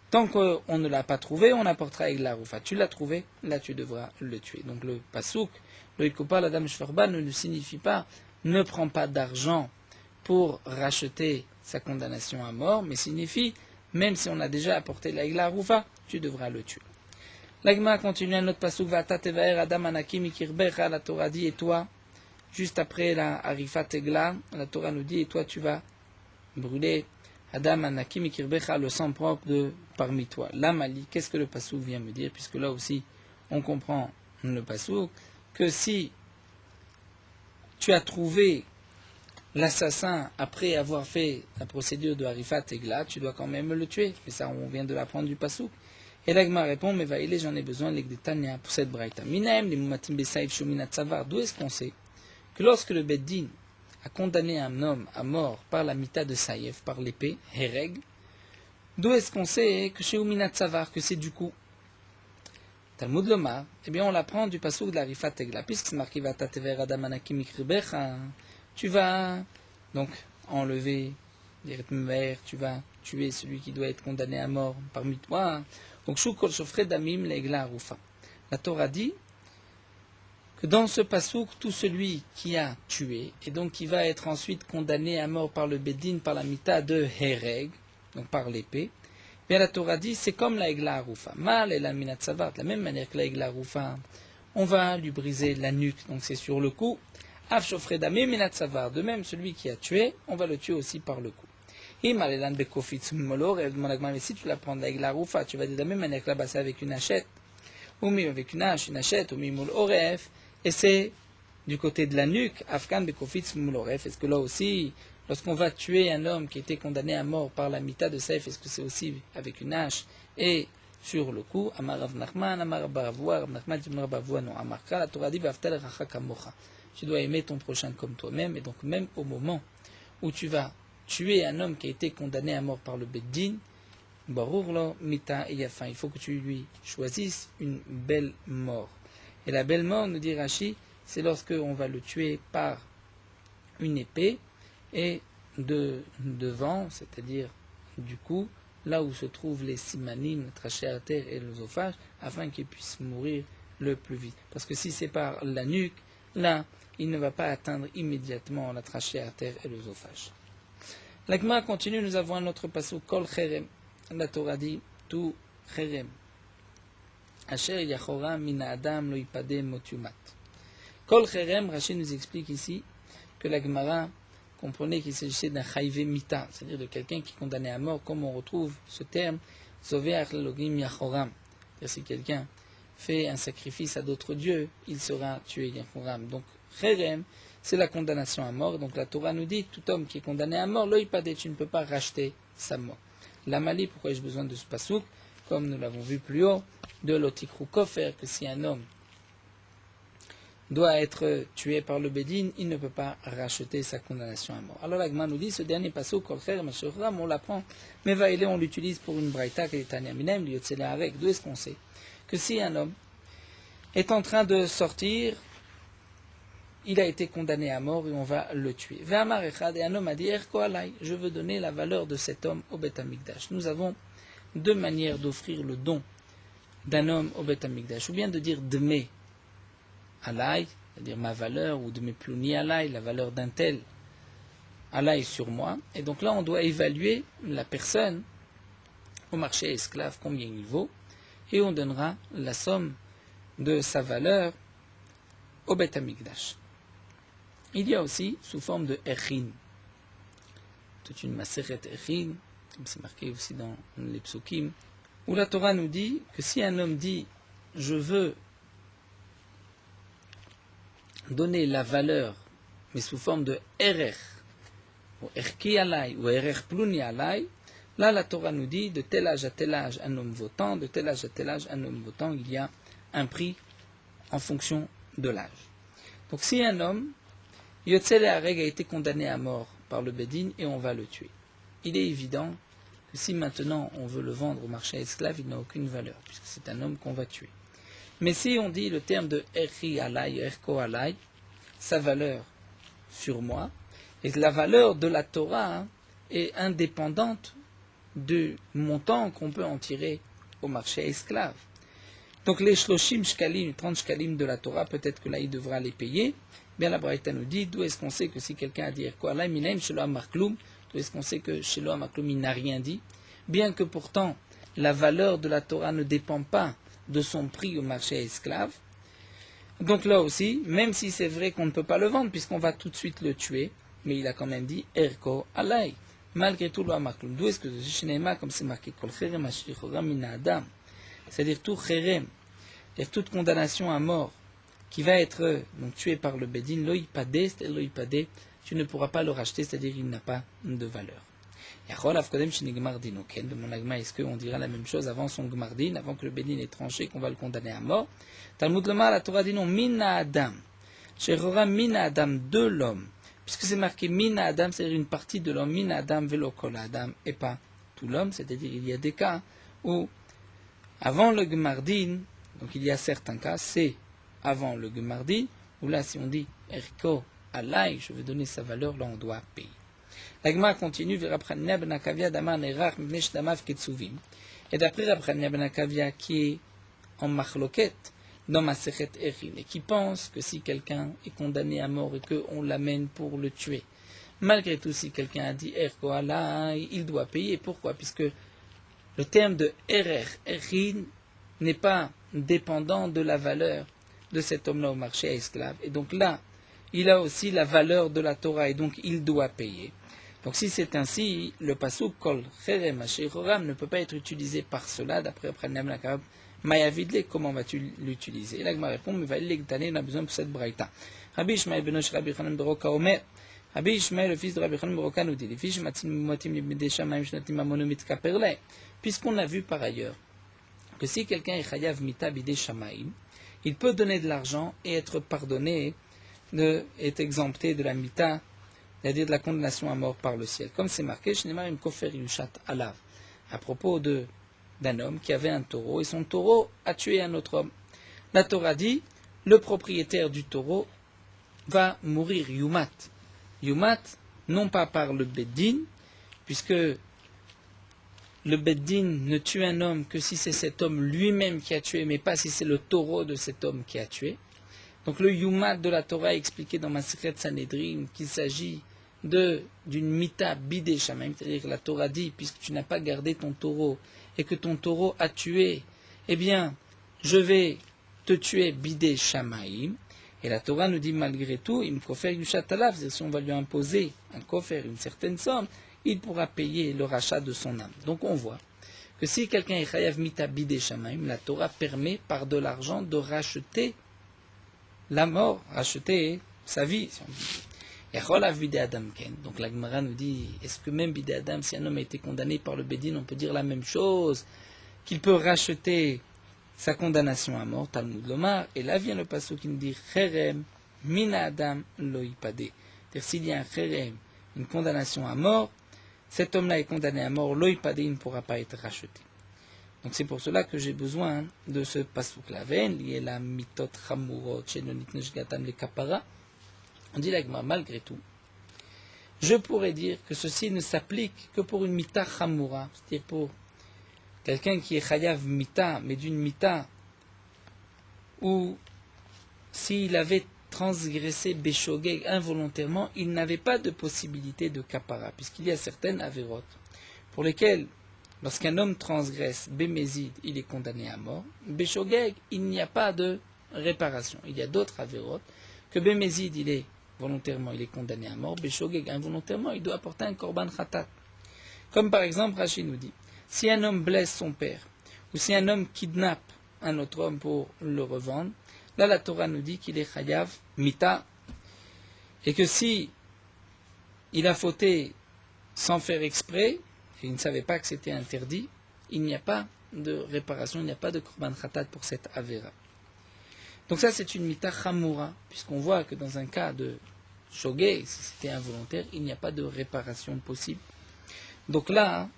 Tant qu'on ne l'a pas trouvé, on apportera Egla Rufa. Tu l'as trouvé, là tu devras le tuer. Donc le pasouk, le Ikupa, la dame Shfarba ne signifie pas ne prends pas d'argent pour racheter sa condamnation à mort, mais signifie même si on a déjà apporté la Egla Rufa, tu devras le tuer. L'Agma continue un autre pasouk, Vata tevaer adam anakim ikirbecha, la Torah dit, et toi, juste après la Arifat Egla, la Torah nous dit, et toi tu vas brûler Adam anakim ikirbecha, le sang propre de parmi toi. Là, Mali, qu'est-ce que le pasouk vient me dire? Puisque là aussi, on comprend le pasouk, que si tu as trouvé l'assassin après avoir fait la procédure de Arifat Egla, tu dois quand même le tuer. Et ça, on vient de l'apprendre du pasouk. Et l'Agma répond, mais vaïlé, j'en ai besoin l'Egdetania pour cette braïta. Minaem, les mumatim besaïf shuminat savar. D'où est-ce qu'on sait que lorsque le Beddin a condamné un homme à mort par la mita de Saïf, par l'épée, Hereg, d'où est-ce qu'on sait que chez Uminat Savar, que c'est du coup Talmud Lomar, eh bien on l'apprend du pasouk de la Rifat Egla, puisque c'est marqué Vata tever adam anakim ikribecha, tu vas donc enlever tu vas tuer celui qui doit être condamné à mort parmi toi. Donc, Shukol Shofre Damim Le'egla Arufa. La Torah dit que dans ce pasouk, tout celui qui a tué, et donc qui va être ensuite condamné à mort par le Bédine, par la mita de Hereg, donc par l'épée, bien la Torah dit, c'est comme la Egla Arufa. Mal et la Minatzavar, de la même manière que la Egla Arufa, on va lui briser la nuque, donc c'est sur le coup. Av Shofre Damim Minatzavar, de même celui qui a tué, on va le tuer aussi par le coup. Et si tu la prends de la Egla Arufa, tu vas dire de la même manière que là-bas c'est avec une hachette, ou même avec une hachette, ou mimoul oref, et c'est du côté de la nuque, Afkan Bekofitz Mouloref. Est-ce que là aussi, lorsqu'on va tuer un homme qui était condamné à mort par la mita de Saïf, est-ce que c'est aussi avec une hache et sur le coup, Amar Rav Nachman, Amar Rav Baravua, Rav Nachman dit Rav Baravua, non, Amarka, la Torah dit Vaftal Racha Kamocha. Tu dois aimer ton prochain comme toi-même, et donc même au moment où tu vas tuer un homme qui a été condamné à mort par le Beddin, Barour Mita et Yafin, il faut que tu lui choisisses une belle mort. Et la belle mort, nous dit Rashi, c'est lorsque on va le tuer par une épée et de devant, c'est-à-dire du cou, là où se trouvent les simanim, le trachée à terre et l'œsophage, afin qu'il puisse mourir le plus vite. Parce que si c'est par la nuque, là, il ne va pas atteindre immédiatement la trachée à terre et l'œsophage. L'Agma continue, nous avons un autre passage, Kol Cherem. La Torah dit, tout Cherem. Asher Yachora Mina Adam Lo Ipade Motumat. Kol Cherem, Rashi nous explique ici que la Gemara comprenait qu'il s'agissait d'un Chayve Mita, c'est-à-dire de quelqu'un qui est condamné à mort, comme on retrouve ce terme, Zoveach Lelogim Yachoram. Si quelqu'un fait un sacrifice à d'autres dieux, il sera tué Yachoram. Donc Cherem, c'est la condamnation à mort. Donc la Torah nous dit, tout homme qui est condamné à mort, Lo Ipade, tu ne peux pas racheter sa mort. La Mali, pourquoi ai-je besoin de ce pasouk? Comme nous l'avons vu plus haut, de l'Otikru Kofer, que si un homme doit être tué par le Bédine, il ne peut pas racheter sa condamnation à mort. Alors l'Agma nous dit, ce dernier pasouk, Kolcher, on l'apprend, mais Vaïlé, on l'utilise pour une braïta, qui est Tanya Minem, l'Yotzele avec. D'où est-ce qu'on sait que si un homme est en train de sortir, il a été condamné à mort et on va le tuer. Ve'amar echad, et un homme a dit, Erko alay, je veux donner la valeur de cet homme au Beth Amikdash. Nous avons deux manières d'offrir le don d'un homme au Beth Amikdash, ou bien de dire Dme alay, c'est-à-dire ma valeur, ou Dme Pluni alay, la valeur d'un tel alay sur moi. Et donc là, on doit évaluer la personne au marché esclave, combien il vaut, et on donnera la somme de sa valeur au Beth Amikdash. Il y a aussi sous forme de Echin, toute une Maseret Echin, comme c'est marqué aussi dans les psukim, où la Torah nous dit que si un homme dit « je veux donner la valeur, mais sous forme de Erech, ou Erki alay, ou Erech Pluni alay », là la Torah nous dit de tel âge à tel âge un homme votant, de tel âge à tel âge un homme votant, il y a un prix en fonction de l'âge. Donc si un homme, Yotzele Hareg, a été condamné à mort par le Bédine et on va le tuer, il est évident que si maintenant on veut le vendre au marché esclave, il n'a aucune valeur, puisque c'est un homme qu'on va tuer. Mais si on dit le terme de Erchi alay, Erko alay, sa valeur sur moi, et la valeur de la Torah est indépendante du montant qu'on peut en tirer au marché esclave. Donc les shloshim shkalim, 30 shkalim de la Torah, peut-être que là il devra les payer. Bien la Braïta nous dit, d'où est-ce qu'on sait que si quelqu'un a dit Erko alay, minaim shelo amarkloum, d'où est-ce qu'on sait que shelo amarkloum il n'a rien dit, bien que pourtant la valeur de la Torah ne dépend pas de son prix au marché esclave. Donc là aussi, même si c'est vrai qu'on ne peut pas le vendre, puisqu'on va tout de suite le tuer, mais il a quand même dit Erko alay. Malgré tout, d'où est-ce que ce Shinema, comme c'est marqué, Kol Cherem Ashlichora Mina Adam, c'est-à-dire tout Cherem, c'est-à-dire toute condamnation à mort qui va être donc tué par le Bédine, Lo Ipade, c'est-à-dire Lo Ipade, tu ne pourras pas le racheter, c'est-à-dire il n'a pas de valeur. Yachol Afkodem Shinigmar Din, de mon agma, est-ce qu'on dira la même chose avant son Gmardin, avant que le Bédine ait tranché, qu'on va le condamner à mort? Talmud Lomar, la Torah dit non, Mina Adam, Shechora Mina Adam, de l'homme. Puisque c'est marqué Mina Adam, c'est-à-dire une partie de l'homme, Mina Adam velo kol Adam, et pas tout l'homme, c'est-à-dire il y a des cas où, avant le Gemardin, donc il y a certains cas, c'est avant le Gemardin, où là si on dit Erko alay, je veux donner sa valeur, là on doit payer. La Gemara continue, et d'après Rabbi ben Akavia qui est en machloket dans Masechet Erin et qui pense que si quelqu'un est condamné à mort et qu'on l'amène pour le tuer, malgré tout si quelqu'un a dit Erkoala, il doit payer. Pourquoi? Puisque le terme de Erer, Erin, n'est pas dépendant de la valeur de cet homme-là au marché à esclaves. Et donc là, il a aussi la valeur de la Torah et donc il doit payer. Donc si c'est ainsi, le pasuk Kol Cherem Asheroram ne peut pas être utilisé par cela, d'après Pranam Lakab, Mayavidle, comment vas-tu l'utiliser? Et là, je me réponds, mais on a besoin pour cette braïta. Rabbi Ishmael Benosh Rabbi Chanan Beroka Omer, Rabbi Ishmael, le fils de Rabbi Chanan Beroka, nous dit, les fiches matim motim libidé shamaim shnatim mamonomit kaperle, puisqu'on a vu par ailleurs que si quelqu'un est chayav mita bidé shamaim, il peut donner de l'argent et être pardonné, est exempté de la mita, c'est-à-dire de la condamnation à mort par le ciel. Comme c'est marqué, Shneimar im kofer yushat alav, à propos d'un homme qui avait un taureau, et son taureau a tué un autre homme. La Torah dit, le propriétaire du taureau va mourir yumat. Yumat, non pas par le beddin, puisque le beddin ne tue un homme que si c'est cet homme lui-même qui a tué, mais pas si c'est le taureau de cet homme qui a tué. Donc le yumat de la Torah est expliqué dans Masechet Sanhedrin qu'il s'agit d'une mita bidé shamaim, c'est-à-dire que la Torah dit, puisque tu n'as pas gardé ton taureau et que ton taureau a tué, eh bien, je vais te tuer bidé shamaim. Et la Torah nous dit malgré tout, im kofer yushat alav, c'est-à-dire si on va lui imposer un kofer, une certaine somme, il pourra payer le rachat de son âme. Donc on voit que si quelqu'un est chayav mita bidé shamaim, la Torah permet par de l'argent de racheter la mort, racheter sa vie, si on dit. Donc la Gemara nous dit, est-ce que même bidé Adam, si un homme a été condamné par le Bédin, on peut dire la même chose, qu'il peut racheter sa condamnation à mort, Talmud Lomar, et là vient le passage qui nous dit, Cherem, mina Adam loipade. C'est-à-dire s'il y a un Cherem, une condamnation à mort, cet homme-là est condamné à mort, loipade, il ne pourra pas être racheté. Donc c'est pour cela que j'ai besoin de ce pasuk-là. Lié la mitot chamurot, shenonit neshgatam le kapara. On dit l'agma, malgré tout, je pourrais dire que ceci ne s'applique que pour une mita chamura, c'est-à-dire pour quelqu'un qui est chayav mita, mais d'une mita où s'il avait transgressé béshogeg involontairement, il n'avait pas de possibilité de kapara, puisqu'il y a certaines avérotes pour lesquelles, lorsqu'un homme transgresse bémézid, il est condamné à mort. Béshogeg, il n'y a pas de réparation. Il y a d'autres avérotes que bémézid, volontairement, il est condamné à mort. Béshogeg, involontairement, il doit apporter un korban khatat. Comme par exemple, Rashi nous dit, si un homme blesse son père, ou si un homme kidnappe un autre homme pour le revendre, là la Torah nous dit qu'il est chayav mita, et que si il a fauté sans faire exprès, et il ne savait pas que c'était interdit, il n'y a pas de réparation, il n'y a pas de korban khatat pour cette avéra. Donc ça c'est une mita chamura, puisqu'on voit que dans un cas de shogeg, si c'était involontaire, il n'y a pas de réparation possible. Donc là,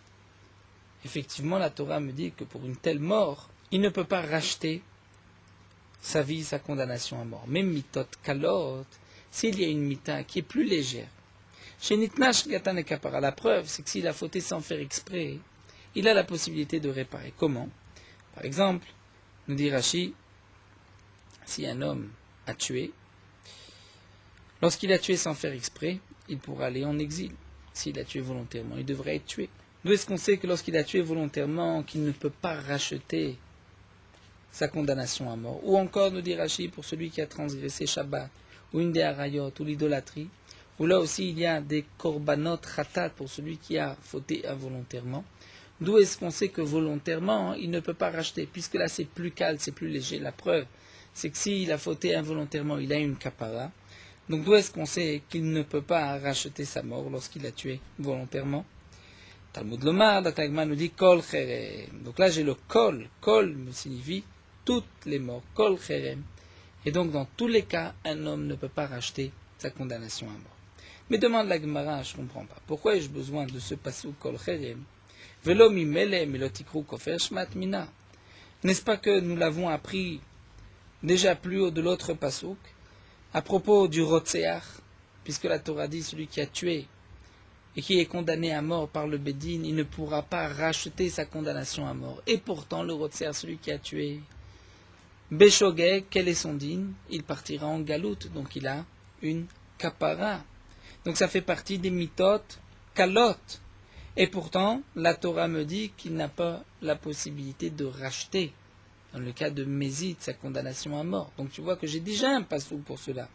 effectivement, la Torah me dit que pour une telle mort, il ne peut pas racheter sa vie, sa condamnation à mort. Même mitot kalot, s'il y a une mita qui est plus légère. Chez Nitnash Gatan et Kapara, la preuve, c'est que s'il a fauté sans faire exprès, il a la possibilité de réparer. Comment? Par exemple, nous dit Rashi, si un homme a tué, lorsqu'il a tué sans faire exprès, il pourra aller en exil. S'il a tué volontairement, il devrait être tué. D'où est-ce qu'on sait que lorsqu'il a tué volontairement, qu'il ne peut pas racheter sa condamnation à mort? Ou encore, nous dit Rashi, pour celui qui a transgressé Shabbat, ou une des harayot, ou l'idolâtrie, où là aussi il y a des korbanot khatat pour celui qui a fauté involontairement. D'où est-ce qu'on sait que volontairement, il ne peut pas racheter? Puisque là c'est plus calme, c'est plus léger. La preuve, c'est que s'il a fauté involontairement, il a une kapara. Donc d'où est-ce qu'on sait qu'il ne peut pas racheter sa mort lorsqu'il a tué volontairement? Talmud Lomar, donc l'agma nous dit kol cherem. Donc là j'ai le kol. Kol me signifie toutes les morts. Kol cherem. Et donc dans tous les cas, un homme ne peut pas racheter sa condamnation à mort. Mais demande la Gemara, je ne comprends pas. Pourquoi ai-je besoin de ce pasuk kol cherem? Velo mimele melotikru kofer shmat mina. N'est-ce pas que nous l'avons appris déjà plus haut de l'autre pasuk à propos du rotseach, puisque la Torah dit celui qui a tué et qui est condamné à mort par le Bédine, il ne pourra pas racheter sa condamnation à mort. Et pourtant, le Rotser, celui qui a tué Béchogeg, quel est son dîne? Il partira en galoute, donc il a une kapara. Donc ça fait partie des mitotes kalot. Et pourtant, la Torah me dit qu'il n'a pas la possibilité de racheter, dans le cas de Mézid, sa condamnation à mort. Donc tu vois que j'ai déjà un passou pour cela.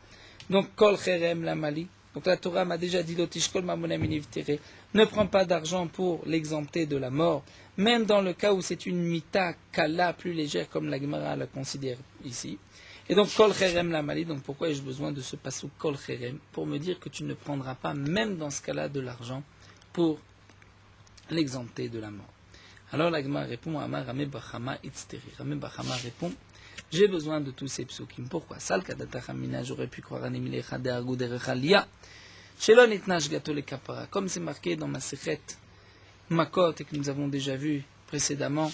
Donc, kol cherem la mali. Donc la Torah m'a déjà dit, l'otishkol mamonem inivtere, ne prends pas d'argent pour l'exempter de la mort, même dans le cas où c'est une mita kala plus légère, comme la Gemara la considère ici. Et donc, kol cherem la mali, donc pourquoi ai-je besoin de ce passou kol cherem? Pour me dire que tu ne prendras pas, même dans ce cas-là, de l'argent pour l'exempter de la mort. Alors la Gemara répond, Amar Rame Bachama Itzteri. Rame Bachama répond, j'ai besoin de tous ces psukim. Pourquoi? Sal kadatachamina, j'aurais pu croire anemilecha de argu derechalia. Shelon itnash gato le kapara. Comme c'est marqué dans ma sechet Makot et que nous avons déjà vu précédemment,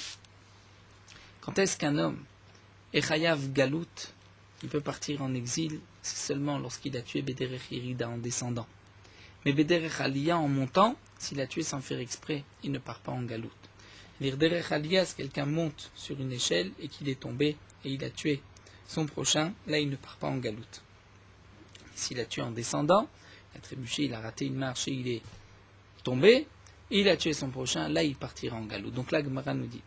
quand est-ce qu'un homme est chayav galout, il peut partir en exil, c'est seulement lorsqu'il a tué Bederech Irida en descendant. Mais Bederech Aliyah en montant, s'il a tué sans faire exprès, il ne part pas en galout. Bederech Aliyah, c'est quelqu'un monte sur une échelle et qu'il est tombé et il a tué son prochain, là il ne part pas en galoute. S'il a tué en descendant, il a trébuché, il a raté une marche et il est tombé, et il a tué son prochain, là il partira en galoute. Donc là Gemara nous dit,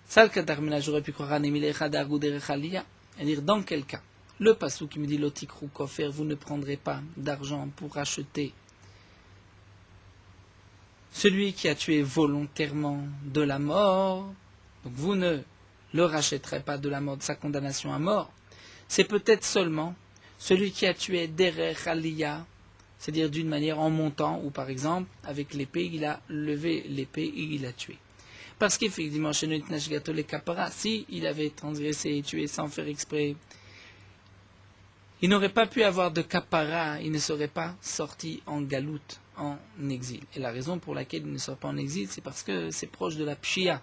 Salkadarmina, j'aurais pu croire c'est-à-dire dans quel cas? Le passou qui me dit l'otikrou kofer, vous ne prendrez pas d'argent pour acheter celui qui a tué volontairement de la mort, donc vous ne le rachèterait pas de la mort, de sa condamnation à mort, c'est peut-être seulement celui qui a tué derech aliyah, c'est-à-dire d'une manière en montant, ou par exemple, avec l'épée, il a levé l'épée et il a tué. Parce qu'effectivement, chez nous, les kapara, si il avait transgressé et tué sans faire exprès, il n'aurait pas pu avoir de kapara, il ne serait pas sorti en galoute, en exil. Et la raison pour laquelle il ne sort pas en exil, c'est parce que c'est proche de la pshia.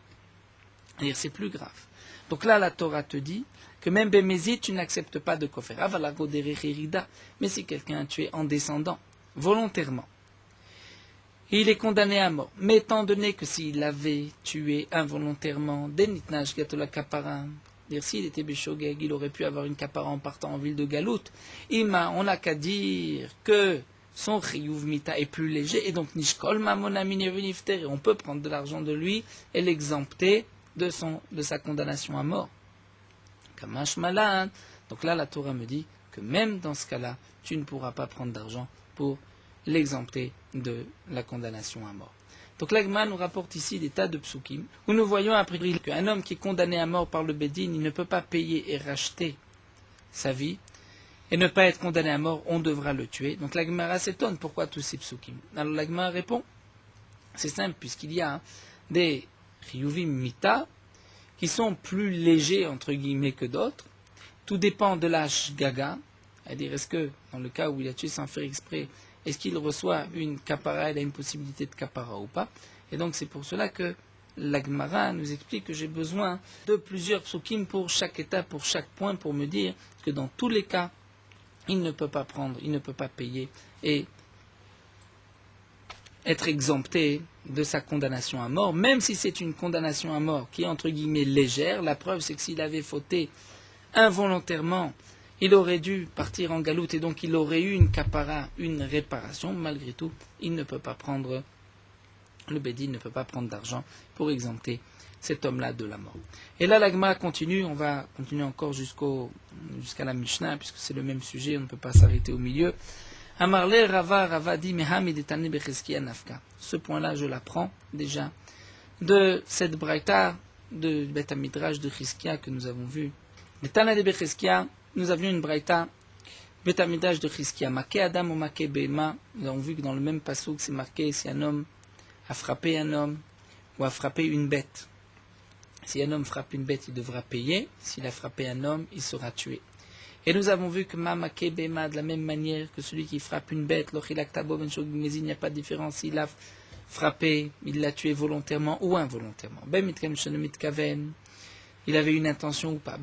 C'est-à-dire c'est plus grave. Donc là, la Torah te dit que même Bémézid, tu n'acceptes pas de kofer. Avalago derechirida. Mais si quelqu'un a tué en descendant, volontairement, et il est condamné à mort. Mais étant donné que s'il avait tué involontairement, denitnach gatola kapara, dire s'il était béchogeg, il aurait pu avoir une kapara en partant en ville de Galoute. Ima, on n'a qu'à dire que son chiyuv mita est plus léger, et donc nishkol mamona minirunifter, on peut prendre de l'argent de lui et l'exempter de sa condamnation à mort. Kamash malan. Donc là, la Torah me dit que même dans ce cas-là, tu ne pourras pas prendre d'argent pour l'exempter de la condamnation à mort. Donc l'Agma nous rapporte ici des tas de psukim, où nous voyons a priori qu'un homme qui est condamné à mort par le Bédine, il ne peut pas payer et racheter sa vie, et ne pas être condamné à mort, on devra le tuer. Donc l'Agmara s'étonne, pourquoi tous ces psukim? Alors l'Agma répond, c'est simple, puisqu'il y a des chiyuvim mita, qui sont plus légers, entre guillemets, que d'autres. Tout dépend de l'âge gaga, c'est-à-dire est-ce que, dans le cas où il a tué sans faire exprès, est-ce qu'il reçoit une kapara, il a une possibilité de kapara ou pas? Et donc c'est pour cela que l'Agmara nous explique que j'ai besoin de plusieurs psukim pour chaque étape, pour chaque point, pour me dire que dans tous les cas, il ne peut pas prendre, il ne peut pas payer et être exempté de sa condamnation à mort, même si c'est une condamnation à mort qui est entre guillemets légère. La preuve, c'est que s'il avait fauté involontairement, il aurait dû partir en galoute et donc il aurait eu une kapara, une réparation. Malgré tout, il ne peut pas prendre, le Bédine ne peut pas prendre d'argent pour exempter cet homme-là de la mort. Et là, l'Agma continue, on va continuer encore jusqu'à la Mishnah, puisque c'est le même sujet, on ne peut pas s'arrêter au milieu. Amarle Rava dit Mehamid etane becheskia nafka. Ce point-là, je l'apprends déjà de cette braïta de Beth Midrash de Cheskia que nous avons vu. Etane de Becheskia, nous avions une braïta Beth Midrash de Cheskia. Make Adam ou Make Bema. Nous avons vu que dans le même passouk, c'est marqué si un homme a frappé un homme ou a frappé une bête. Si un homme frappe une bête, il devra payer. S'il a frappé un homme, il sera tué. Et nous avons vu que Mamake Bema, de la même manière que celui qui frappe une bête, il n'y a pas de différence s'il a frappé, il l'a tué volontairement ou involontairement. Il avait une intention ou pas.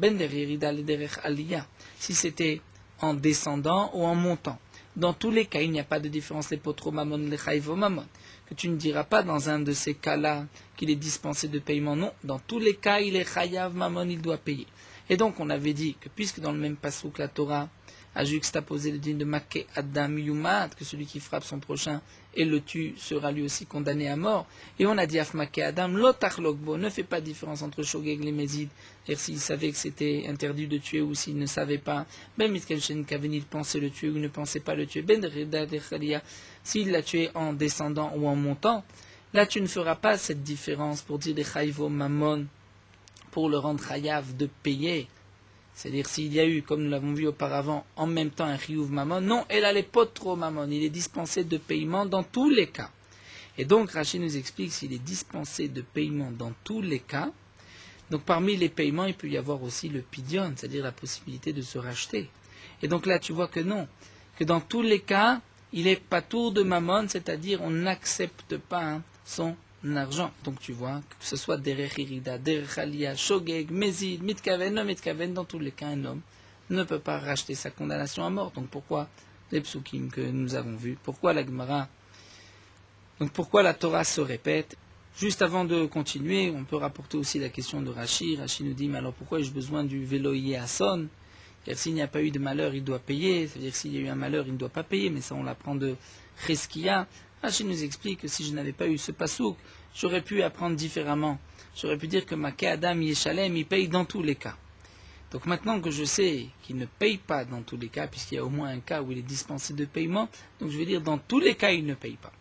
Si c'était en descendant ou en montant. Dans tous les cas, il n'y a pas de différence, les potro mamon, les chayvo mamon. Que tu ne diras pas dans un de ces cas-là qu'il est dispensé de paiement. Non, dans tous les cas, il est chayav mamon, il doit payer. Et donc, on avait dit que puisque dans le même passouk, la Torah a juxtaposé le din de Maké Adam Yumad, que celui qui frappe son prochain et le tue sera lui aussi condamné à mort. Et on a dit Af Maké Adam, Lotach Lokbo, ne fait pas de différence entre Shogeg et les Mézides. C'est-à-dire s'il savait que c'était interdit de tuer ou s'il ne savait pas, Ben Mitkelchen Kaven, il pensait le tuer ou ne pensait pas le tuer, Ben Reda de Khalia, s'il l'a tué en descendant ou en montant, là tu ne feras pas cette différence pour dire des Chayvo Mamon, pour le rendre chayav de payer. C'est-à-dire s'il y a eu, comme nous l'avons vu auparavant, en même temps un chiyuv mamon, non, elle a les potro mamon, il est dispensé de paiement dans tous les cas. Et donc Rashi nous explique s'il est dispensé de paiement dans tous les cas. Donc parmi les paiements, il peut y avoir aussi le pidion, c'est-à-dire la possibilité de se racheter. Et donc là, tu vois que non, que dans tous les cas, il est patour de mamon, c'est-à-dire on n'accepte pas son argent. Donc tu vois, que ce soit derech irida, derech alia, shogeg, mezid, mitkaven, non mitkaven, dans tous les cas, un homme ne peut pas racheter sa condamnation à mort. Donc pourquoi les psukim que nous avons vus, pourquoi la Gemara, donc pourquoi la Torah se répète. Juste avant de continuer, on peut rapporter aussi la question de Rashi. Rashi nous dit, mais alors pourquoi ai-je besoin du veloïe à son? Car s'il n'y a pas eu de malheur, il doit payer. C'est-à-dire s'il y a eu un malheur, il ne doit pas payer. Mais ça, on l'apprend de Cheskia. Rashi nous explique que si je n'avais pas eu ce pasouk, j'aurais pu apprendre différemment. J'aurais pu dire que Maké Adam Yeshalem, il paye dans tous les cas. Donc maintenant que je sais qu'il ne paye pas dans tous les cas, puisqu'il y a au moins un cas où il est dispensé de paiement, donc je vais dire dans tous les cas, il ne paye pas.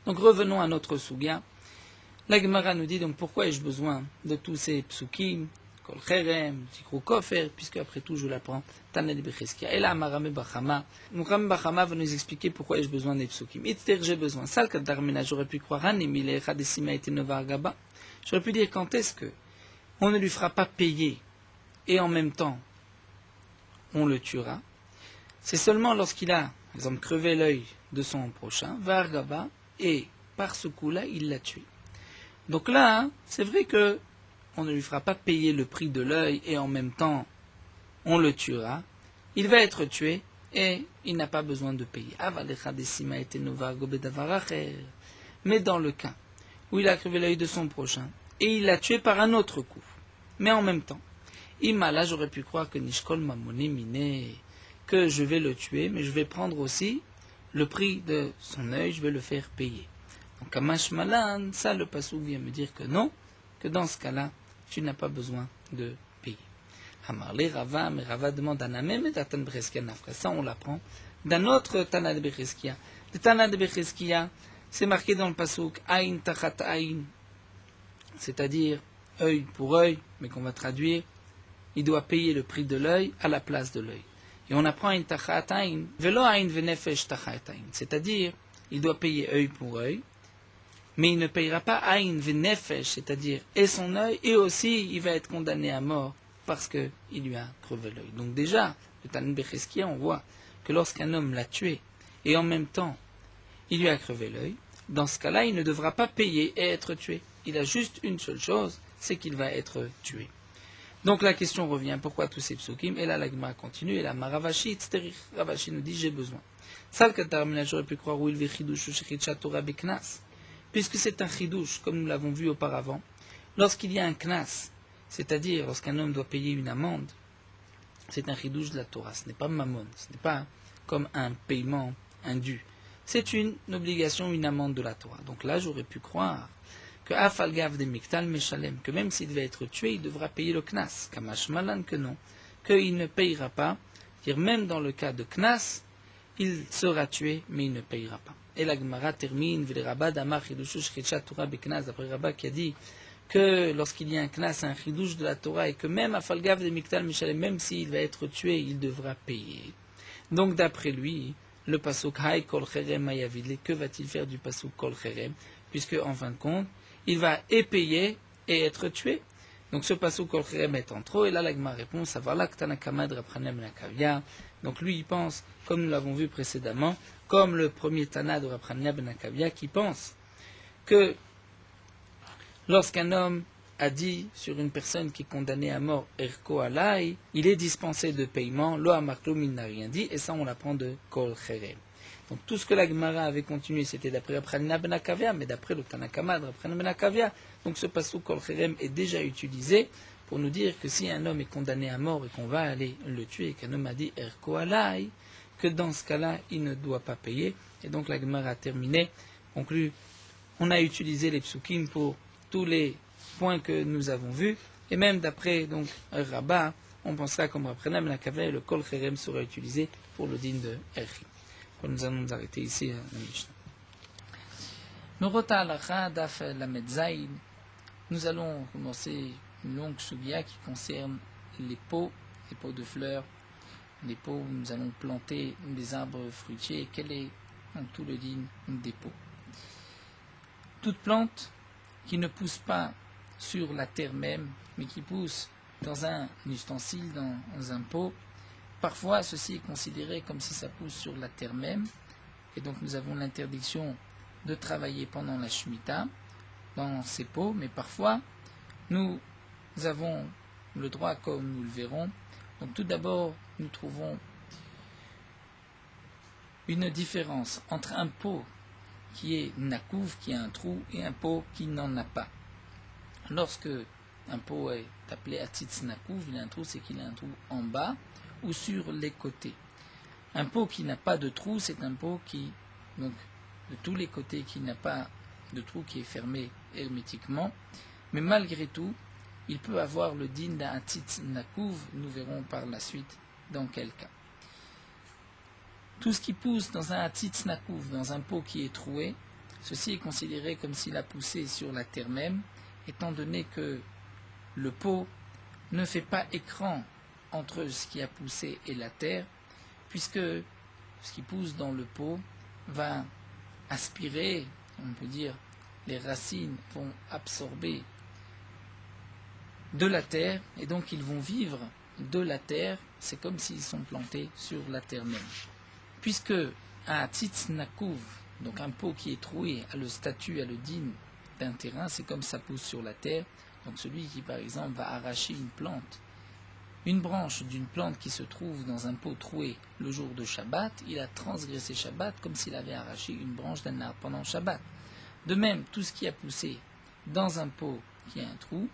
Donc revenons à notre Sugya. La Gemara nous dit donc pourquoi ai-je besoin de tous ces psukim, Kol Cherem, Zikru Kofer, puisque après tout je l'apprends, Tana de Becheskia. Et là, Marame Bachama. Donc Rame Bachama va nous expliquer pourquoi ai-je besoin des psukim. Itzter, j'ai besoin. Sal Kadarmena, j'aurais pu croire, Hanemile, Chadesima et Nova Gaba. J'aurais pu dire quand est-ce que on ne lui fera pas payer et en même temps on le tuera. C'est seulement lorsqu'il a, par exemple, crevé l'œil de son prochain, Vargaba, et par ce coup-là, il l'a tué. Donc là, c'est vrai que on ne lui fera pas payer le prix de l'œil et en même temps on le tuera. Il va être tué et il n'a pas besoin de payer. Mais dans le cas où il a crevé l'œil de son prochain et il l'a tué par un autre coup, mais en même temps, là j'aurais pu croire que Nishkol Mamoni Mine, que je vais le tuer, mais je vais prendre aussi le prix de son œil, je vais le faire payer. Donc à Mashmalan, ça le Passouk vient me dire que non, que dans ce cas-là, tu n'as pas besoin de payer. Amarle Rava, mais Rava demande à Namem et Tatan Breskia Nafka. Ça on l'apprend d'un autre Tana de Becheskia. Le Tana de Becheskia, c'est marqué dans le Passouk Aïn Tachat Aïn, c'est-à-dire œil pour œil, mais qu'on va traduire, il doit payer le prix de l'œil à la place de l'œil. Et on apprend Aïn Tachat Aïn, Velo Aïn Venefesh Tachat Aïn, c'est-à-dire il doit payer œil pour œil, mais il ne payera pas Aïn Venefesh, c'est-à-dire et son œil, et aussi il va être condamné à mort parce qu'il lui a crevé l'œil. Donc déjà, le Tana Becheskia, on voit que lorsqu'un homme l'a tué, et en même temps il lui a crevé l'œil, dans ce cas-là, il ne devra pas payer et être tué. Il a juste une seule chose, c'est qu'il va être tué. Donc la question revient, pourquoi tous ces psukim? Et là, la Gemara continue, et là, Maravashi, Tzterich, Ravashi nous dit, j'ai besoin. Sal Katarmina, j'aurais pu croire où il veut chidouche, shechitcha Torah beknas, puisque c'est un chidouche, comme nous l'avons vu auparavant, lorsqu'il y a un knas, c'est-à-dire lorsqu'un homme doit payer une amende, c'est un chidouche de la Torah, ce n'est pas mammon, ce n'est pas comme un paiement indu. C'est une obligation, une amende de la Torah. Donc là, j'aurais pu croire que Afalgav de Miktal Meshalem, que même s'il devait être tué, il devra payer le Knas. Kamash Malan, que non, qu'il ne payera pas. C'est-à-dire, même dans le cas de Knas, il sera tué, mais il ne payera pas. Et la Gemara termine, V'lerabad Amar Chidushush Chidushat Torah Beknas, d'après Rabba qui a dit que lorsqu'il y a un Knas, un Chidush de la Torah, et que même Afalgav de Miktal Meshalem, même s'il va être tué, il devra payer. Donc d'après lui, le pasuk Hay Kol Cherem Mayavidle, que va-t-il faire du pasuk Kol Cherem, puisque en fin de compte, il va payer et être tué. Donc ce pasuk Kol Cherem est en trop, et là la Gemara répond, ça va là que Tanakamad Rapranem Nakavia. Donc lui il pense, comme nous l'avons vu précédemment, comme le premier Tana de Rapranem Nakavia, qui pense que lorsqu'un homme a dit sur une personne qui est condamnée à mort, Erko Alai, il est dispensé de paiement, Lo Amarklum, il n'a rien dit, et ça on l'apprend de Kol Cherem. Donc tout ce que la Gemara avait continué, c'était d'après Rabchanan ben Akavia, mais d'après le Tanakama de Rabchanan ben Akavia. Donc ce pasuk Kol Cherem est déjà utilisé pour nous dire que si un homme est condamné à mort et qu'on va aller le tuer, et qu'un homme a dit Erko Alai, que dans ce cas-là, il ne doit pas payer. Et donc la Gemara a terminé, conclut, on a utilisé les psukim pour tous les points que nous avons vus, et même d'après donc Rabbah, on pensera comme Rabchanan ben Akavia, le Kol Cherem sera utilisé pour le din de Erchi. Nous allons nous arrêter ici à la Mishnah. Norota Halacha Daf Lamed Zayin. Nous allons commencer une longue sugya qui concerne les pots de fleurs, les pots où nous allons planter des arbres fruitiers. Quel est tout le din des pots? Toute plante qui ne pousse pas sur la terre même, mais qui pousse dans un ustensile, dans un pot, parfois, ceci est considéré comme si ça pousse sur la terre même, et donc nous avons l'interdiction de travailler pendant la Shemitah dans ces pots, mais parfois, nous avons le droit, comme nous le verrons. Donc tout d'abord, nous trouvons une différence entre un pot qui est nakouv, qui a un trou, et un pot qui n'en a pas. Lorsque un pot est appelé atitz nakouv, il a un trou, c'est qu'il a un trou en bas, ou sur les côtés. Un pot qui n'a pas de trou, c'est un pot qui, donc, de tous les côtés, qui n'a pas de trou, qui est fermé hermétiquement, mais malgré tout, il peut avoir le din d'un atitz nakouv, nous verrons par la suite dans quel cas. Tout ce qui pousse dans un atitz nakouv, dans un pot qui est troué, ceci est considéré comme s'il a poussé sur la terre même, étant donné que le pot ne fait pas écran entre ce qui a poussé et la terre, puisque ce qui pousse dans le pot va aspirer, on peut dire, les racines vont absorber de la terre, et donc ils vont vivre de la terre, c'est comme s'ils sont plantés sur la terre même. Puisque un atitz nakouv, donc un pot qui est troué, a le statut, a le din d'un terrain, c'est comme ça pousse sur la terre, donc celui qui par exemple va arracher une branche d'une plante qui se trouve dans un pot troué le jour de Shabbat, il a transgressé Shabbat comme s'il avait arraché une branche d'un arbre pendant Shabbat. De même, tout ce qui a poussé dans un pot qui a un trou,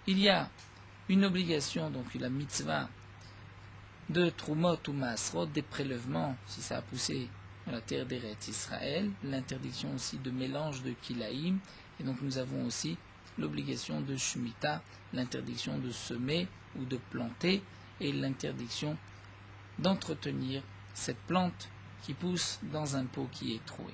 il y a une obligation, donc la mitzvah de Trumot ou Maasrot, des prélèvements, si ça a poussé dans la terre d'Eretz Israël, l'interdiction aussi de mélange de Kilaïm, et donc nous avons aussi l'obligation de Shemitah, l'interdiction de semer ou de planter, et l'interdiction d'entretenir cette plante qui pousse dans un pot qui est troué.